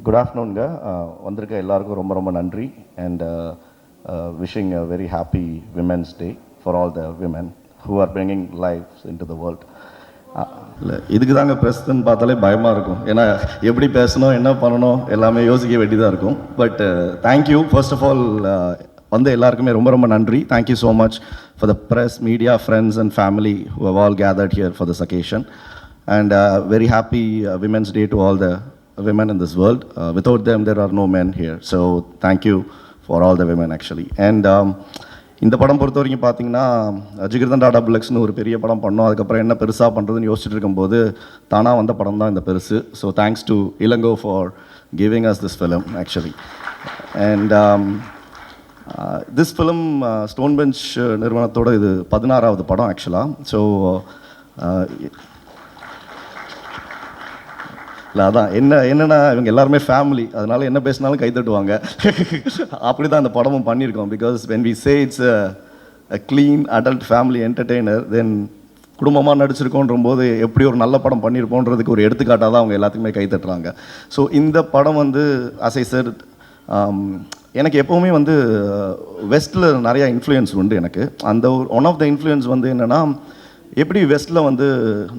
Good ஆஃப்டர்நூன்ங்க. வந்திருக்க எல்லாருக்கும் ரொம்ப ரொம்ப நன்றி. And wishing a very happy women's day for all the women who are bringing life in to the world. இல்லை, இதுக்கு தாங்க ப்ரெஸ்ன்னு பார்த்தாலே பயமாக இருக்கும். ஏன்னா எப்படி பேசணும், என்ன பண்ணணும் எல்லாமே யோசிக்க வேண்டியதாக இருக்கும். But thank you first of all. வந்து எல்லாருக்குமே ரொம்ப ரொம்ப நன்றி. Thank you so much for the press, media, friends and family who have all gathered here for this occasion. And very happy Women's Day to all the women in this world. Without them, there are no men here. So thank you for all the women actually. And இந்த படம் பொறுத்த வரைக்கும் பார்த்தீங்கன்னா jigarthanda double எக்ஸ்னு ஒரு பெரிய படம் பண்ணோம். அதுக்கப்புறம் என்ன பெருசாக பண்ணுறதுன்னு யோசிச்சுட்டு இருக்கும்போது தானாக வந்த படம் தான் இந்த பெருசு. So thanks to Ilango for giving us this film actually. And this film Stone Bench நிறுவனத்தோட இது 16வது படம் ஆக்சுவலாக. ஸோ இல்லை, அதான் என்னென்னா இவங்க எல்லாருமே ஃபேமிலி, அதனால் என்ன பேசினாலும் கை தட்டுவாங்க. அப்படி தான் அந்த படமும் பண்ணியிருக்கோம். Because when we say it's a clean adult family entertainer, then குடும்பமாக நடிச்சிருக்கோன்ற போது எப்படி ஒரு நல்ல படம் பண்ணியிருப்போன்றதுக்கு ஒரு எடுத்துக்காட்டாக தான் அவங்க எல்லாத்துக்குமே கை தட்டுறாங்க. ஸோ இந்த படம் வந்து அஸ் ஐ செட், எனக்கு எப்போவுமே வந்து வெஸ்ட்டில் நிறையா இன்ஃப்ளூயன்ஸ் உண்டு எனக்கு. அந்த ஒன் ஆஃப் த இன்ஃப்ளூயன்ஸ் வந்து என்னென்னா, எப்படி வெஸ்ட்டில் வந்து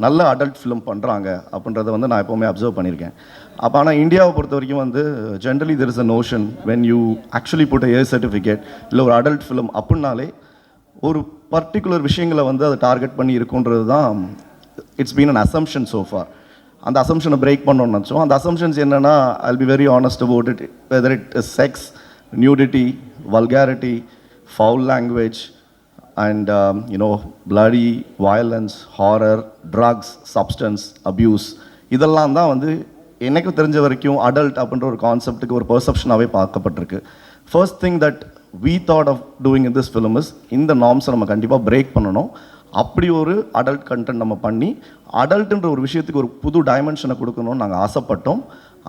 நல்ல அடல்ட் ஃபிலிம் பண்ணுறாங்க அப்படின்றத வந்து நான் எப்போவுமே அப்சர்வ் பண்ணியிருக்கேன். அப்போ ஆனால் இந்தியாவை பொறுத்த வரைக்கும் வந்து generally there is a notion when you actually put a certificate இல்லை ஒரு அடல்ட் ஃபிலிம் அப்படின்னாலே ஒரு பர்டிகுலர் விஷயங்களை வந்து அதை டார்கெட் பண்ணி இருக்குன்றது தான் it's been an assumption so for. அந்த அசம்ஷனை பிரேக் பண்ணணும்னு நினச்சோம். அந்த அசம்ஷன்ஸ் என்னென்னா, I'll be very honest about it, whether it is sex, nudity, vulgarity, foul language, and bloody violence, horror, drugs, substance abuse, இதெல்லாம் தான் வந்து எனக்கு தெரிஞ்ச வரைக்கும் அடல்ட் அப்படின்ற ஒரு கான்செப்ட்டுக்கு ஒரு பெர்செப்ஷனாகவே பார்க்கப்பட்டிருக்கு. First thing that we thought of doing in this film is இந்த நார்ம்ஸை நம்ம கண்டிப்பாக பிரேக் பண்ணணும். அப்படி ஒரு அடல்ட் கண்டென்ட் நம்ம பண்ணி அடல்ட்டுன்ற ஒரு விஷயத்துக்கு ஒரு புது டைமென்ஷனை கொடுக்கணும்னு நாங்கள் ஆசைப்பட்டோம்.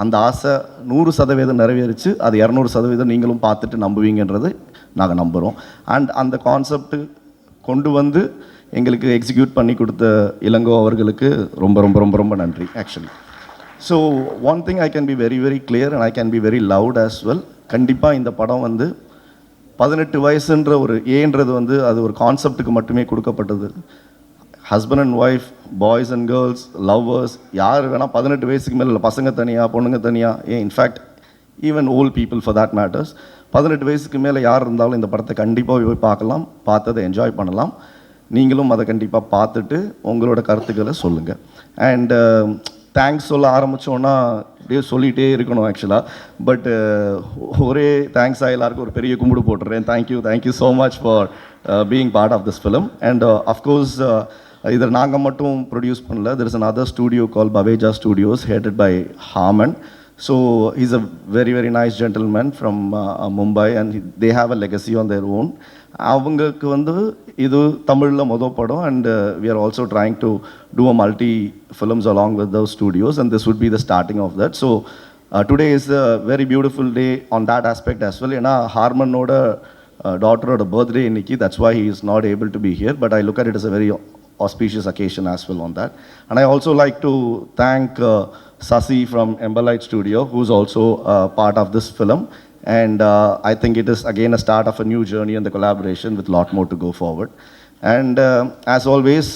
அந்த ஆசை 100% நிறைவேறிச்சு. அது 200% நீங்களும் பார்த்துட்டு நம்புவீங்கன்றது நாங்கள் நம்புகிறோம். அண்ட் அந்த கான்செப்ட் கொண்டு வந்து எங்களுக்கு எக்ஸிக்யூட் பண்ணி கொடுத்த இளங்கோ அவர்களுக்கு ரொம்ப ரொம்ப ரொம்ப ரொம்ப நன்றி actually. So one thing I can be very very clear and I can be very loud as well. கண்டிப்பாக இந்த படம் வந்து 18 வயசுன்ற ஒரு ஏன்றது வந்து அது ஒரு கான்செப்டுக்கு மட்டுமே கொடுக்கப்பட்டது. Husband and wife, boys and girls, lovers, யார் வேணால் 18 வயசுக்கு மேலே இல்லை, பசங்க தனியாக பொண்ணுங்க தனியாக, in fact even volt people for that matters, 18 வயசுக்கு மேலே யார் இருந்தாலும் இந்த படத்தை கண்டிப்பாக போய் பார்க்கலாம், பார்த்ததை என்ஜாய் பண்ணலாம். நீங்களும் அதை கண்டிப்பாக பார்த்துட்டு உங்களோட கருத்துக்களை சொல்லுங்கள். அண்ட் தேங்க்ஸ் சொல்ல ஆரம்பித்தோன்னா அப்படியே சொல்லிகிட்டே இருக்கணும் ஆக்சுவலாக. பட் ஒரே தேங்க்ஸாக எல்லாருக்கும் ஒரு பெரிய கும்பிடு போட்டுறேன். Thank you so much for being part of this film. And of course இதை நாங்கள் மட்டும் ப்ரொடியூஸ் பண்ணல. There is another studio called Baveja Studios headed by Harman. So he's a very very nice gentleman from Mumbai and they have a legacy on their own. அவங்களுக்கு வந்து இது தமிழில் மொதல் படம் and we are also trying to do a multi films along with those studios and this would be the starting of that. So today is a very beautiful day on that aspect as well. ஏன்னா ஹார்மனோட டாட்டரோட birthday இன்னைக்கு, that's why he is not able to be here, but I look at it as a very auspicious occasion as well on that. And I also like to thank Sasi from Emberlight Studio, who's also part of this film. And I think it is again a start of a new journey and the collaboration with lot more to go forward. And as always,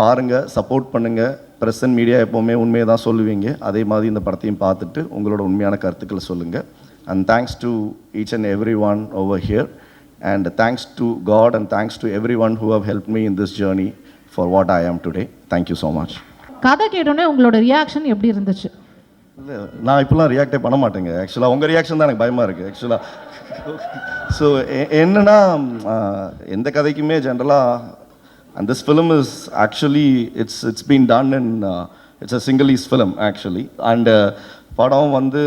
பாருங்க, support பண்ணுங்க. Press and media எப்போவுமே உண்மையை தான் சொல்லுவீங்க. அதே மாதிரி இந்த படத்தையும் பார்த்துட்டு உங்களோட உண்மையான கருத்துக்களை சொல்லுங்கள். And thanks to each and everyone over here. And thanks to God and thanks to everyone who have helped me in this journey for what I am today. Thank you so much. கதை கேட்டோன்னே உங்களோட reaction எப்படி இருந்துச்சு? இல்லை, நான் இப்போலாம் ரியாக்டே பண்ண மாட்டேங்க ஆக்சுவலாக. உங்கள் ரியாக்ஷன் தான் எனக்கு பயமாக இருக்குது ஆக்சுவலாக. ஸோ என்னென்னா, எந்த கதைக்குமே ஜென்ரலாக and this film is actually it's been done in its a single is film actually. And படம் வந்து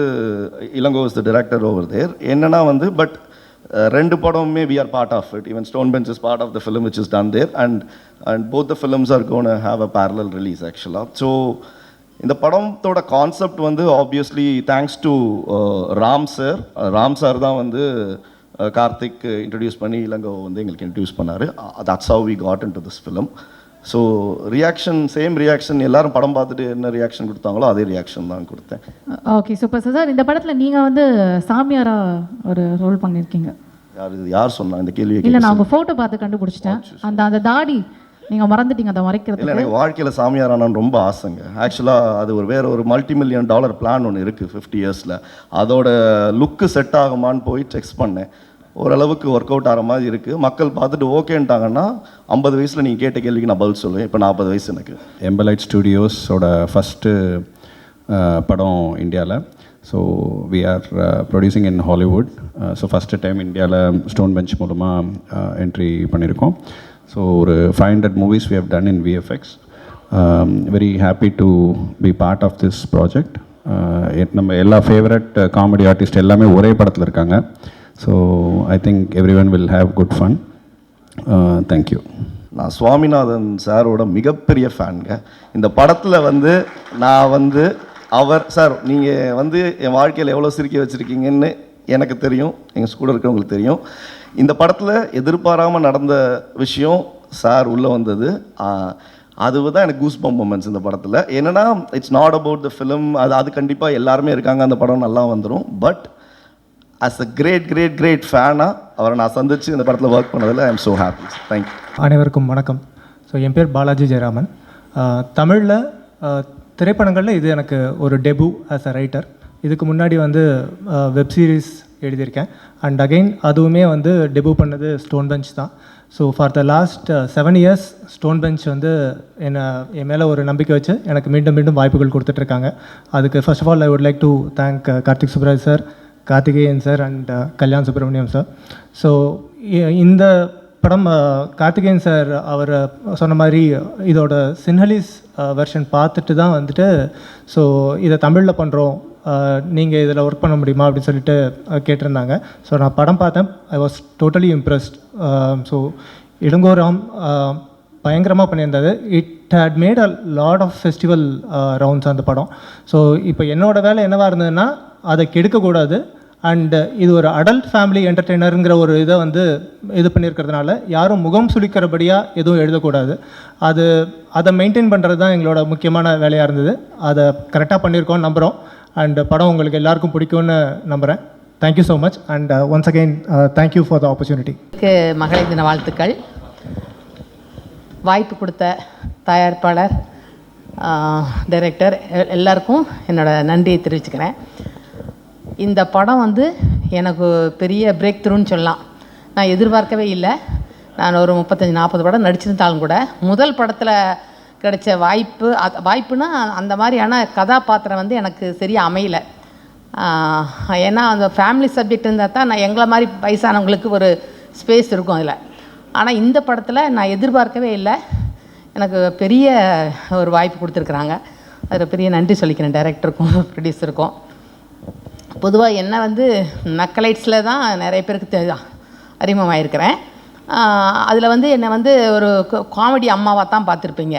Ilango is the director over there. என்னென்னா வந்து பட் ரெண்டு படமுமே we are part of it. Even Stone Bench is part of the film which is done there and both the films are going to have a parallel release actually. So இந்த படத்தோட concept வந்து obviously thanks to Ram sir தான் வந்து Karthik introduce பண்ணி இளங்கோ வந்து எங்களுக்கு introduce பண்ணார். That's how we got in to this film. So reaction same reaction எல்லாரும் படம் பார்த்துட்டு என்ன ரியாக்ஷன் கொடுத்தாங்களோ அதே ரியாக்ஷன் தான் கொடுத்தேன். Okay super sir. இந்த படத்தில் நீங்கள் வந்து சாமியாரா ஒரு ரோல் பண்ணியிருக்கீங்க. யார் சொன்னா இந்த கேள்வியை? இல்லை, நான் உங்கள் ஃபோட்டோ பார்த்து கண்டுபிடிச்சிட்டேன். அந்த தாடி நீங்கள் மறந்துட்டீங்க அதை மறைக்கிறது. இல்லை, எனக்கு வாழ்க்கையில் சாமியார் ஆனான்னு ரொம்ப ஆசைங்க. ஆக்சுவலாக அது வேற ஒரு $multi-million பிளான் ஒன்று இருக்குது 50 yearsல. அதோட லுக்கு செட் ஆகுமான்னு போய் செக் பண்ணேன். ஓரளவுக்கு ஒர்க் அவுட் ஆகிற மாதிரி இருக்குது. மக்கள் பார்த்துட்டு ஓகேன்ட்டாங்கன்னா 50 வயசில் நீங்கள் கேட்ட கேள்விக்கு நான் பதில் சொல்லுவேன். இப்போ 40 வயசு எனக்கு. எம்பலைட் ஸ்டுடியோஸோட ஃபஸ்ட்டு படம் இந்தியாவில். So we are producing in Hollywood. So first time இந்தியாவில் ஸ்டோன் பெஞ்ச் மூலமாக என்ட்ரி பண்ணியிருக்கோம். ஸோ ஒரு 500 movies we have done in VFX. Very happy to be part of this project. நம்ம எல்லா ஃபேவரட் காமெடி ஆர்டிஸ்ட் எல்லாமே ஒரே படத்தில் இருக்காங்க. So I think every one will have good fun. Thank you. நான் சுவாமிநாதன் சாரோட மிகப்பெரிய ஃபேனுங்க. இந்த படத்தில் நான் அவர் சார் நீங்கள் என் வாழ்க்கையில் எவ்வளோ சிரிக்க வச்சுருக்கீங்கன்னு எனக்கு தெரியும், எங்கள் கூட இருக்கிறவங்களுக்கு தெரியும். இந்த படத்தில் எதிர்பாராமல் நடந்த விஷயம் சார் உள்ளே வந்தது. அதுதான் எனக்கு கூஸ் பம்ப் மொமெண்ட்ஸ் இந்த படத்தில். என்னென்னா it's not about the film. அது கண்டிப்பாக எல்லாருமே இருக்காங்க, அந்த படம் நல்லா வந்துடும். பட் அஸ் அ கிரேட் ஃபேனாக அவரை நான் சந்தித்து இந்த படத்தில் ஒர்க் பண்ணதில் I am so happy. Thank you. அனைவருக்கும் வணக்கம். ஸோ என் பேர் பாலாஜி ஜெயராமன். தமிழில் திரைப்படங்களில் இது எனக்கு ஒரு டெபு ஆஸ் அ ரைட்டர். இதுக்கு முன்னாடி வெப் சீரிஸ் எழுதியிருக்கேன். அண்ட் அகெயின் அதுவுமே டெபு பண்ணது ஸ்டோன் பெஞ்ச் தான். So far the last 7 years Stone Bench என் மேலே ஒரு நம்பிக்கை வச்சு எனக்கு மீண்டும் வாய்ப்புகள் கொடுத்துட்ருக்காங்க. அதுக்கு first of all I would like to thank Karthik Subbaraj sir, Karthikeyan sir and Kalyan Subramaniam sir. So இந்த படம் கார்த்திகேயன் சார் அவர் சொன்ன மாதிரி இதோட சின்ஹலிஸ் வெர்ஷன் பார்த்துட்டு தான் ஸோ இதை தமிழில் பண்ணுறோம், நீங்கள் இதில் ஒர்க் பண்ண முடியுமா அப்படின்னு சொல்லிட்டு கேட்டிருந்தாங்க. ஸோ நான் படம் பார்த்தேன். I was totally impressed. So இளங்கோராம் பயங்கரமாக பண்ணியிருந்தது. It had made a lot of festival rounds அந்த படம். ஸோ இப்போ என்னோடய வேலை என்னவாக இருந்ததுன்னா அதை கெடுக்கக்கூடாது. அண்டு இது ஒரு அடல்ட் ஃபேமிலி என்டர்டெய்னருங்கிற ஒரு இதை இது பண்ணியிருக்கிறதுனால யாரும் முகம் சுளிக்கிறபடியாக எதுவும் எழுதக்கூடாது. அதை மெயின்டைன் பண்ணுறது தான் எங்களோட முக்கியமான வேலையாக இருந்தது. அதை கரெக்டாக பண்ணியிருக்கோன்னு நம்புகிறோம். அண்ட் படம் உங்களுக்கு எல்லாருக்கும் பிடிக்கும்னு நம்புகிறேன். Thank you so much and once again thank you for the opportunity. மகளிர் தின வாழ்த்துக்கள். வாய்ப்பு கொடுத்த தயாரிப்பாளர், டைரக்டர் எல்லாருக்கும் என்னோட நன்றியை தெரிவிச்சுக்கிறேன். இந்த படம் எனக்கு பெரிய பிரேக் த்ரூன்னு சொல்லலாம். நான் எதிர்பார்க்கவே இல்லை. நான் ஒரு 35-40 படம் நடிச்சிருந்தாலும் கூட முதல் படத்தில் கிடைச்ச வாய்ப்புனா அந்த மாதிரியான கதாபாத்திரம் எனக்கு சரியாக அமையலை. ஏன்னா அந்த ஃபேமிலி சப்ஜெக்ட் இருந்தால் தான் நான் எங்களை மாதிரி வயசானவங்களுக்கு ஒரு ஸ்பேஸ் இருக்கும் அதில். ஆனால் இந்த படத்தில் நான் எதிர்பார்க்கவே இல்லை. எனக்கு பெரிய ஒரு வாய்ப்பு கொடுத்துருக்குறாங்க. அதில் பெரிய நன்றி சொல்லிக்கிறேன் டைரக்டருக்கும் ப்ரொடியூசருக்கும். பொதுவாக என்ன நக்கலைட்ஸில் தான் நிறைய பேருக்கு அறிமுகமாயிருக்கிறேன். அதில் என்னை ஒரு காமெடி அம்மாவாக தான் பார்த்துருப்பீங்க.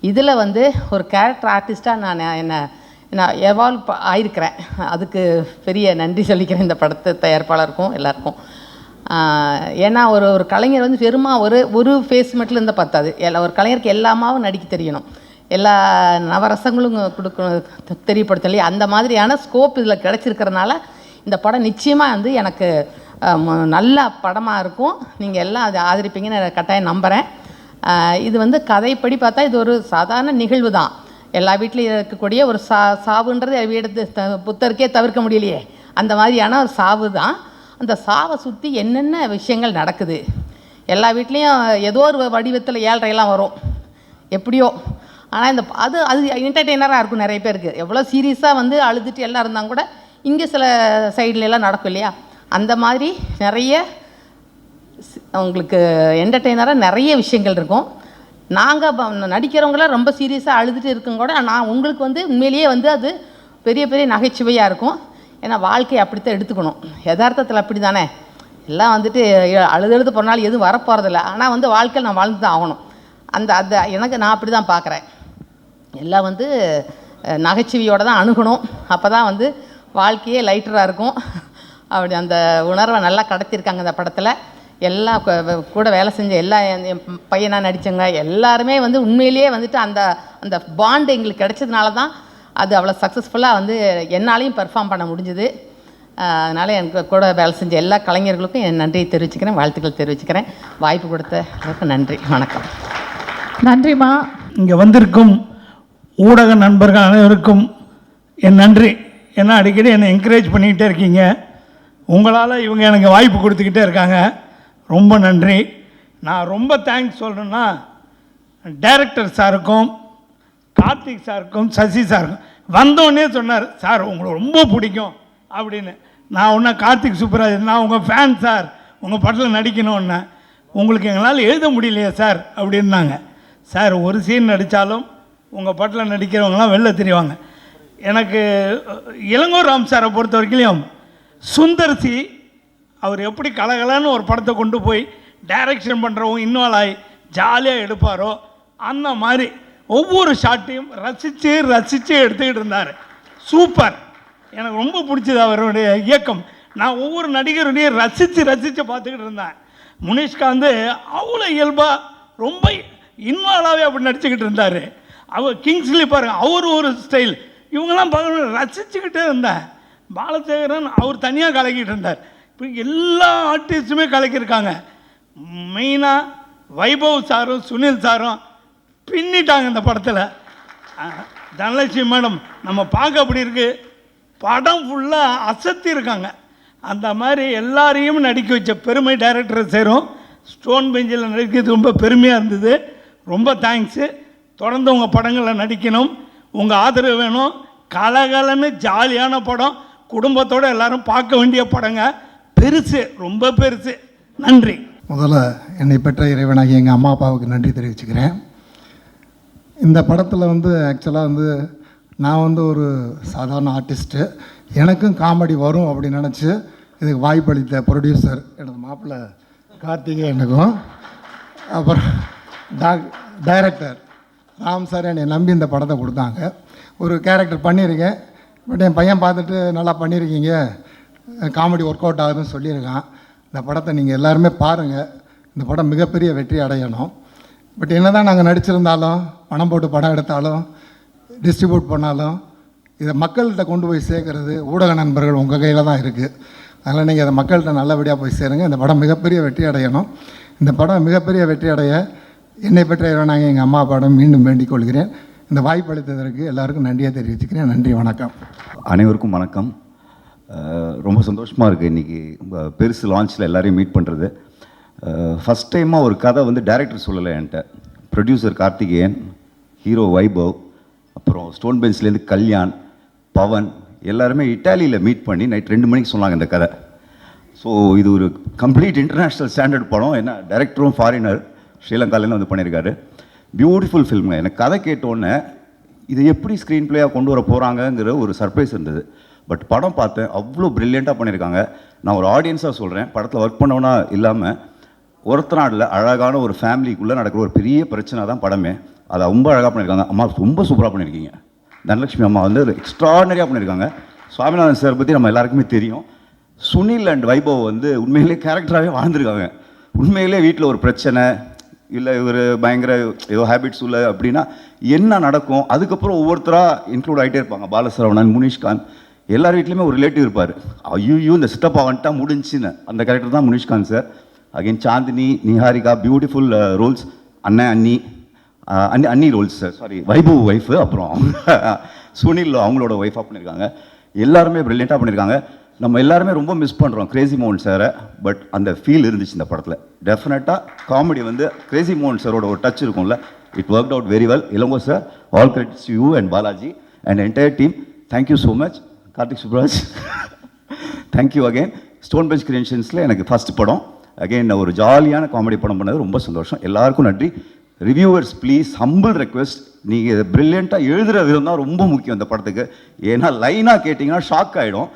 இதில் ஒரு கேரக்டர் ஆர்டிஸ்ட்டாக நான் எவால்வ் ஆகிருக்கிறேன். அதுக்கு பெரிய நன்றி சொல்லிக்கிறேன் இந்த படத்தை தயாரிப்பாளருக்கும் எல்லாருக்கும். ஏன்னா ஒரு கலைஞர் வெறுமா ஒரு ஃபேஸ் மட்டும் இருந்தால் பார்த்தாது. ஒரு கலைஞருக்கு எல்லாமாவும் நடிக்க தெரியணும், எல்லா நவரசங்களும் தெரியப்படுத்தலையே. அந்த மாதிரியான ஸ்கோப் இதில் கிடச்சிருக்கிறதுனால இந்த படம் நிச்சயமாக எனக்கு நல்ல படமாக இருக்கும். நீங்கள் எல்லாம் அதை ஆதரிப்பீங்கன்னு கட்டாயம் நம்புகிறேன். இது கதைப்படி பார்த்தா இது ஒரு சாதாரண நிகழ்வு தான். எல்லா வீட்லேயும் இருக்கக்கூடிய ஒரு சாவுன்றது எடுத்து புத்தருக்கே தவிர்க்க முடியலையே, அந்த மாதிரியான ஒரு சாவு தான். அந்த சாவை சுற்றி என்னென்ன விஷயங்கள் நடக்குது. எல்லா வீட்லேயும் ஏதோ ஒரு வடிவத்தில் ஏழ்றையெல்லாம் வரும் எப்படியோ. ஆனால் அது என்டர்டெய்னராக இருக்கும் நிறைய பேருக்கு. எவ்வளோ சீரியஸாக அழுதுட்டு எல்லாம் இருந்தாங்க கூட இங்கே சில சைட்லலாம் நடக்கும் இல்லையா, அந்த மாதிரி நிறைய உங்களுக்கு என்டர்டெய்னராக நிறைய விஷயங்கள் இருக்கும். நாங்கள் நடிக்கிறவங்களாம் ரொம்ப சீரியஸாக அழுதுட்டு இருக்குங்க கூட நான் உங்களுக்கு உண்மையிலேயே அது பெரிய பெரிய நகைச்சுவையாக இருக்கும். ஏன்னா வாழ்க்கையை அப்படித்தான் எடுத்துக்கணும். யதார்த்தத்தில் அப்படி தானே எல்லாம் அழுது போனாலும் எதுவும் வரப்போகிறதில்ல. ஆனால் வாழ்க்கையில் நான் வாழ்ந்து தான் ஆகணும். எனக்கு நான் அப்படி தான் பார்க்குறேன். எல்லாம் நகைச்சுவையோடு தான் அணுகணும். அப்போ தான் வாழ்க்கையே லைட்டராக இருக்கும். அப்படி அந்த உணர்வை நல்லா கடத்தியிருக்காங்க இந்த படத்தில். கூட வேலை செஞ்ச எல்லா என் பையனாக நடித்தவங்க எல்லாருமே வந்து உண்மையிலேயே வந்துட்டு அந்த அந்த பாண்டு எங்களுக்கு கிடைச்சதுனால தான் அது அவ்வளோ சக்ஸஸ்ஃபுல்லாக வந்து என்னாலையும் பெர்ஃபார்ம் பண்ண முடிஞ்சுது. அதனால் எனக்கு கூட வேலை செஞ்ச எல்லா கலைஞர்களுக்கும் என் நன்றியை தெரிவிச்சுக்கிறேன், வாழ்த்துக்கள் தெரிவிச்சுக்கிறேன். வாய்ப்பு கொடுத்த அளவுக்கு நன்றி, வணக்கம். நன்றிம்மா. இங்கே வந்திருக்கும் ஊடக நண்பர்கள் அனைவருக்கும் என் நன்றி. ஏன்னா அடிக்கடி என்னை என்கரேஜ் பண்ணிக்கிட்டே இருக்கீங்க. உங்களால் இவங்க எனக்கு வாய்ப்பு கொடுத்துக்கிட்டே இருக்காங்க. ரொம்ப நன்றி. நான் ரொம்ப தேங்க்ஸ் சொல்கிறேன்னா டைரக்டர் சாருக்கும் கார்த்திக் சாருக்கும் சசி சாருக்கும். வந்தோடனே சொன்னார், சார் உங்களை ரொம்ப பிடிக்கும் அப்படின்னு. நான் ஒன்றா கார்த்திக் சூப்பராஜ், நான் உங்கள் ஃபேன் சார், உங்கள் படத்தில் நடிக்கணும்னா. உங்களுக்கு எங்களால் எழுத முடியலையே சார் அப்படின்னாங்க. சார் ஒரு சீன் நடித்தாலும் உங்கள் படத்தில் நடிக்கிறவங்களாம் வெளில தெரிவாங்க. எனக்கு இளங்கோ ராம் சாரை பொறுத்த வரைக்கும் சுந்தர்சி அவர் எப்படி கலகலன்னு ஒரு படத்தை கொண்டு போய் டைரக்ஷன் பண்ணுறவங்க இன்வால்வ் ஆகி ஜாலியாக எடுப்பாரோ அந்த மாதிரி ஒவ்வொரு ஷாட்டையும் ரசித்து ரசித்து எடுத்துக்கிட்டு இருந்தார். சூப்பர். எனக்கு ரொம்ப பிடிச்சது அவருடைய இயக்கம். நான் ஒவ்வொரு நடிகருடைய ரசித்து ரசித்து பார்த்துக்கிட்டு இருந்தேன். முனிஷ்காந்த் அவ்வளோ இயல்பாக ரொம்ப இன்வால்வாகவே அப்படி நடிச்சுக்கிட்டு இருந்தார். அவர் கிங்ஸ்லி பாருங்கள், அவர் ஒரு ஸ்டைல், இவங்கெல்லாம் பார்க்க ரசிச்சுக்கிட்டே இருந்தேன். பாலசேகரன் அவர் தனியாக கலக்கிட்டு இருந்தார். இப்போ எல்லா ஆர்டிஸ்ட்டுமே கலக்கியிருக்காங்க. மெயினாக வைபவ் சாரும் சுனில் சாரும் பின்னிட்டாங்க இந்த படத்தில். தனலட்சுமி மேடம் நம்ம பார்க்க அப்படி இருக்குது, படம் ஃபுல்லாக அசத்தி இருக்காங்க. அந்த மாதிரி எல்லாரையும் நடிக்க வச்ச பெருமை டைரக்டரை சேரும். ஸ்டோன் பெஞ்சில் நடிக்கிறது ரொம்ப பெருமையாக இருந்தது. ரொம்ப தேங்க்ஸு. தொடர்ந்து உங்கள் படங்களில் நடிக்கணும், உங்கள் ஆதரவு வேணும். கலகலன்னு ஜாலியான படம், குடும்பத்தோடு எல்லாரும் பார்க்க வேண்டிய படங்க. பெருசு, ரொம்ப பெருசு. நன்றி. முதல்ல என்னை பெற்ற இறைவனாகி எங்கள் அம்மா அப்பாவுக்கு நன்றி தெரிவிச்சுக்கிறேன். இந்த படத்தில் ஆக்சுவலாக நான் ஒரு சாதாரண ஆர்டிஸ்ட்டு. எனக்கும் காமெடி வரும் அப்படின்னு நினச்சி இதுக்கு வாய்ப்பளித்த ப்ரொடியூசர் எனது மாப்பிள்ளை கார்த்திகேயனுக்கும், அப்புறம் டைரக்டர் ராம் சார் என்னை நம்பி இந்த படத்தை கொடுத்தாங்க. ஒரு கேரக்டர் பண்ணியிருக்கேன், பட் என் பையன் பார்த்துட்டு நல்லா பண்ணியிருக்கீங்க, காமெடி ஒர்க் அவுட் ஆகுதுன்னு சொல்லியிருக்கான். இந்த படத்தை நீங்கள் எல்லாருமே பாருங்கள். இந்த படம் மிகப்பெரிய வெற்றி அடையணும். பட் என்ன தான் நாங்கள் நடிச்சிருந்தாலும், பணம் போட்டு படம் எடுத்தாலும், டிஸ்ட்ரிபியூட் பண்ணாலும், இதை மக்கள்கிட்ட கொண்டு போய் சேர்க்கறது ஊடக நண்பர்கள் உங்கள் கையில் தான் இருக்குது. அதனால் நீங்கள் அதை மக்கள்கிட்ட நல்லபடியாக போய் சேருங்க. இந்த படம் மிகப்பெரிய வெற்றி அடையணும். இந்த படம் மிகப்பெரிய வெற்றி அடைய என்னை பெற்ற நாங்கள் எங்கள் அம்மா அப்பாவிடம் மீண்டும் வேண்டிக் கொள்கிறேன். இந்த வாய்ப்பு அளித்ததற்கு எல்லாருக்கும் நன்றியை தெரிவிச்சுக்கிறேன். நன்றி, வணக்கம். அனைவருக்கும் வணக்கம். ரொம்ப சந்தோஷமாக இருக்குது இன்றைக்கி பெருசு லான்ச்சில் எல்லோரையும் மீட் பண்ணுறது. ஃபஸ்ட் டைமாக ஒரு கதை டைரக்டர் சொல்லலை என்கிட்ட. ப்ரொடியூசர் கார்த்திகேயன், ஹீரோ வைபவ், அப்புறம் ஸ்டோன் பெஞ்ச்லேருந்து கல்யாண், பவன் எல்லாருமே இட்டாலியில் மீட் பண்ணி நைட் 2 மணிக்கு சொன்னாங்க இந்த கதை. ஸோ இது ஒரு கம்ப்ளீட் இன்டர்நேஷ்னல் ஸ்டாண்டர்ட் படம். என்ன டைரக்டரும் ஃபாரினர், ஸ்ரீலங்காலேருந்து பண்ணியிருக்காரு. பியூட்டிஃபுல் ஃபில்முங்க. எனக்கு கதை கேட்டோன்னே இதை எப்படி ஸ்க்ரீன் பிளேயாக கொண்டு வர போகிறாங்கங்கிற ஒரு சர்ப்ரைஸ் இருந்தது. பட் படம் பார்த்தேன், அவ்வளோ ப்ரில்லியண்ட்டாக பண்ணியிருக்காங்க. நான் ஒரு ஆடியன்ஸாக சொல்கிறேன், படத்தில் ஒர்க் பண்ணவனா இல்லாமல் ஒருத்தநாடில் அழகான ஒரு ஃபேமிலிக்குள்ளே நடக்கிற ஒரு பெரிய பிரச்சனை தான் படமே. அதை ரொம்ப அழகாக பண்ணியிருக்காங்க. அம்மா ரொம்ப சூப்பராக பண்ணியிருக்கீங்க. தனலட்சுமி அம்மா எக்ஸ்ட்ராடனரியாக பண்ணியிருக்காங்க. சுவாமிநாதன் சார் பற்றி நம்ம எல்லாருக்குமே தெரியும். சுனில் அண்ட் வைபவ் உண்மையிலே கேரக்டராகவே வாழ்ந்துருக்காங்க. உண்மையிலே வீட்டில் ஒரு பிரச்சனை இல்லை, இவர் பயங்கர ஏதோ ஹேபிட்ஸ் உள்ள அப்படின்னா என்ன நடக்கும், அதுக்கப்புறம் ஒவ்வொருத்தராக இன்க்ளூட் ஆகிட்டே இருப்பாங்க. பாலசரவணன், முனிஷ்காந்த், எல்லார் வீட்லேயுமே ஒரு ரிலேட்டிவ் இருப்பார். ஐயோ இந்த சித்தப்பா வந்துட்டா முடிஞ்சுன்னு அந்த கேரக்டர் தான் Munishkanth sir. Again Chandini, Niharika, beautiful roles. அண்ணன் அண்ணி அண்ணி roles sir, sorry Vaibhav wife, அப்புறம் சுனில் அவங்களோட ஒய்ஃபாக பண்ணியிருக்காங்க. எல்லாருமே ப்ரில்லியண்ட்டாக பண்ணியிருக்காங்க. நம்ம எல்லாருமே ரொம்ப மிஸ் பண்ணுறோம் கிரேசி மோகன் சாரை. பட் அந்த ஃபீல் இருந்துச்சு இந்த படத்தில். டெஃபினட்டாக காமெடி கிரேசி மோகன் சாரோட ஒரு டச் இருக்கும்ல, it work out very well. Elango sir, all credits you and Balaji and entire team. Thank you so much. Karthik Subbaraj, thank you again. Stone Bench கிரியேஷன்ஸில் எனக்கு ஃபஸ்ட் படம். அகெயின் ஒரு ஜாலியான காமெடி படம் பண்ணது ரொம்ப சந்தோஷம். எல்லாருக்கும் நன்றி. ரிவ்யூவர்ஸ் ப்ளீஸ், ஹம்பிள் ரெக்வெஸ்ட், நீங்கள் ப்ரில்லியண்ட்டாக எழுதுகிற விதம் தான் ரொம்ப முக்கியம் இந்த படத்துக்கு. ஏன்னா லைனாக கேட்டிங்கன்னா ஷாக் ஆகிடும்.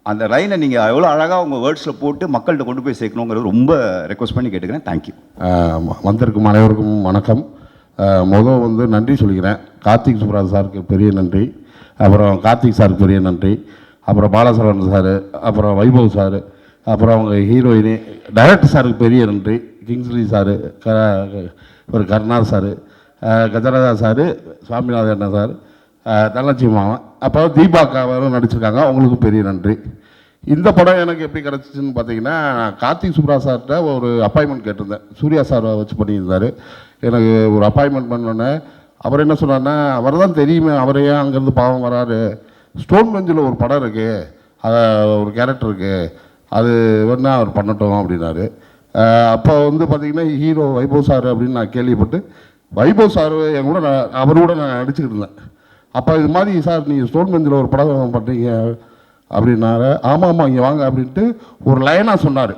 அந்த லைனை நீங்கள் எவ்வளோ அழகாக உங்கள் வேர்ட்ஸில் போட்டு மக்கள்கிட்ட கொண்டு போய் சேர்க்கணுங்கிறது ரொம்ப ரெக்வஸ்ட் பண்ணி கேட்டுக்கிறேன். தேங்க்யூ. வந்திருக்கும் அனைவருக்கும் வணக்கம். முதல் நன்றி சொல்லிக்கிறேன். கார்த்திக் சுப்ராஜ் சாருக்கு பெரிய நன்றி, அப்புறம் கார்த்திக் சாருக்கு பெரிய நன்றி, அப்புறம் பாலசரவணன் சார், அப்புறம் வைபவ் சார், அப்புறம் அவங்க ஹீரோயினி, டைரக்டர் சாருக்கு பெரிய நன்றி, கிங்ஸ்லி சாரு, ஒரு கருணார் sir, Gajaraja sir, Swaminathan sir, Dhanalakshmi மாமா, அப்போ தீபாக்கா அவரும் நடிச்சிருக்காங்க, அவங்களுக்கும் பெரிய நன்றி. இந்த படம் எனக்கு எப்படி கிடச்சிச்சின்னு பார்த்தீங்கன்னா, கார்த்திக் சுப்ராஜ் சார்கிட்ட ஒரு அப்பாயின்மெண்ட் கேட்டிருந்தேன். சூர்யா சாரை வச்சு பண்ணியிருந்தார். எனக்கு ஒரு அப்பாயின்மெண்ட் பண்ணோன்னே அவர் என்ன சொன்னார்னா, அவர் தான் தெரியுமே, அவரே அங்கேருந்து பாவம் வராரு, ஸ்டோன் பெஞ்சில் ஒரு படம் இருக்குது, அதை ஒரு கேரக்டர் இருக்குது, அது வேணா அவர் பண்ணட்டும் அப்படின்னாரு. அப்போ வந்து பார்த்திங்கன்னா ஹீரோ வைபவ் சார் அப்படின்னு நான் கேள்விப்பட்டு, வைபவ் சார் என் கூட அவர் கூட நான் நடிச்சுக்கிட்டு இருந்தேன். அப்போ இது மாதிரி சார் நீங்கள் ஸ்டோன் பெஞ்சில் ஒரு படம் பண்ணுறீங்க அப்படின்னாரு. ஆமாம் ஆமாம் இங்கே வாங்க அப்படின்ட்டு ஒரு லைனாக சொன்னார்.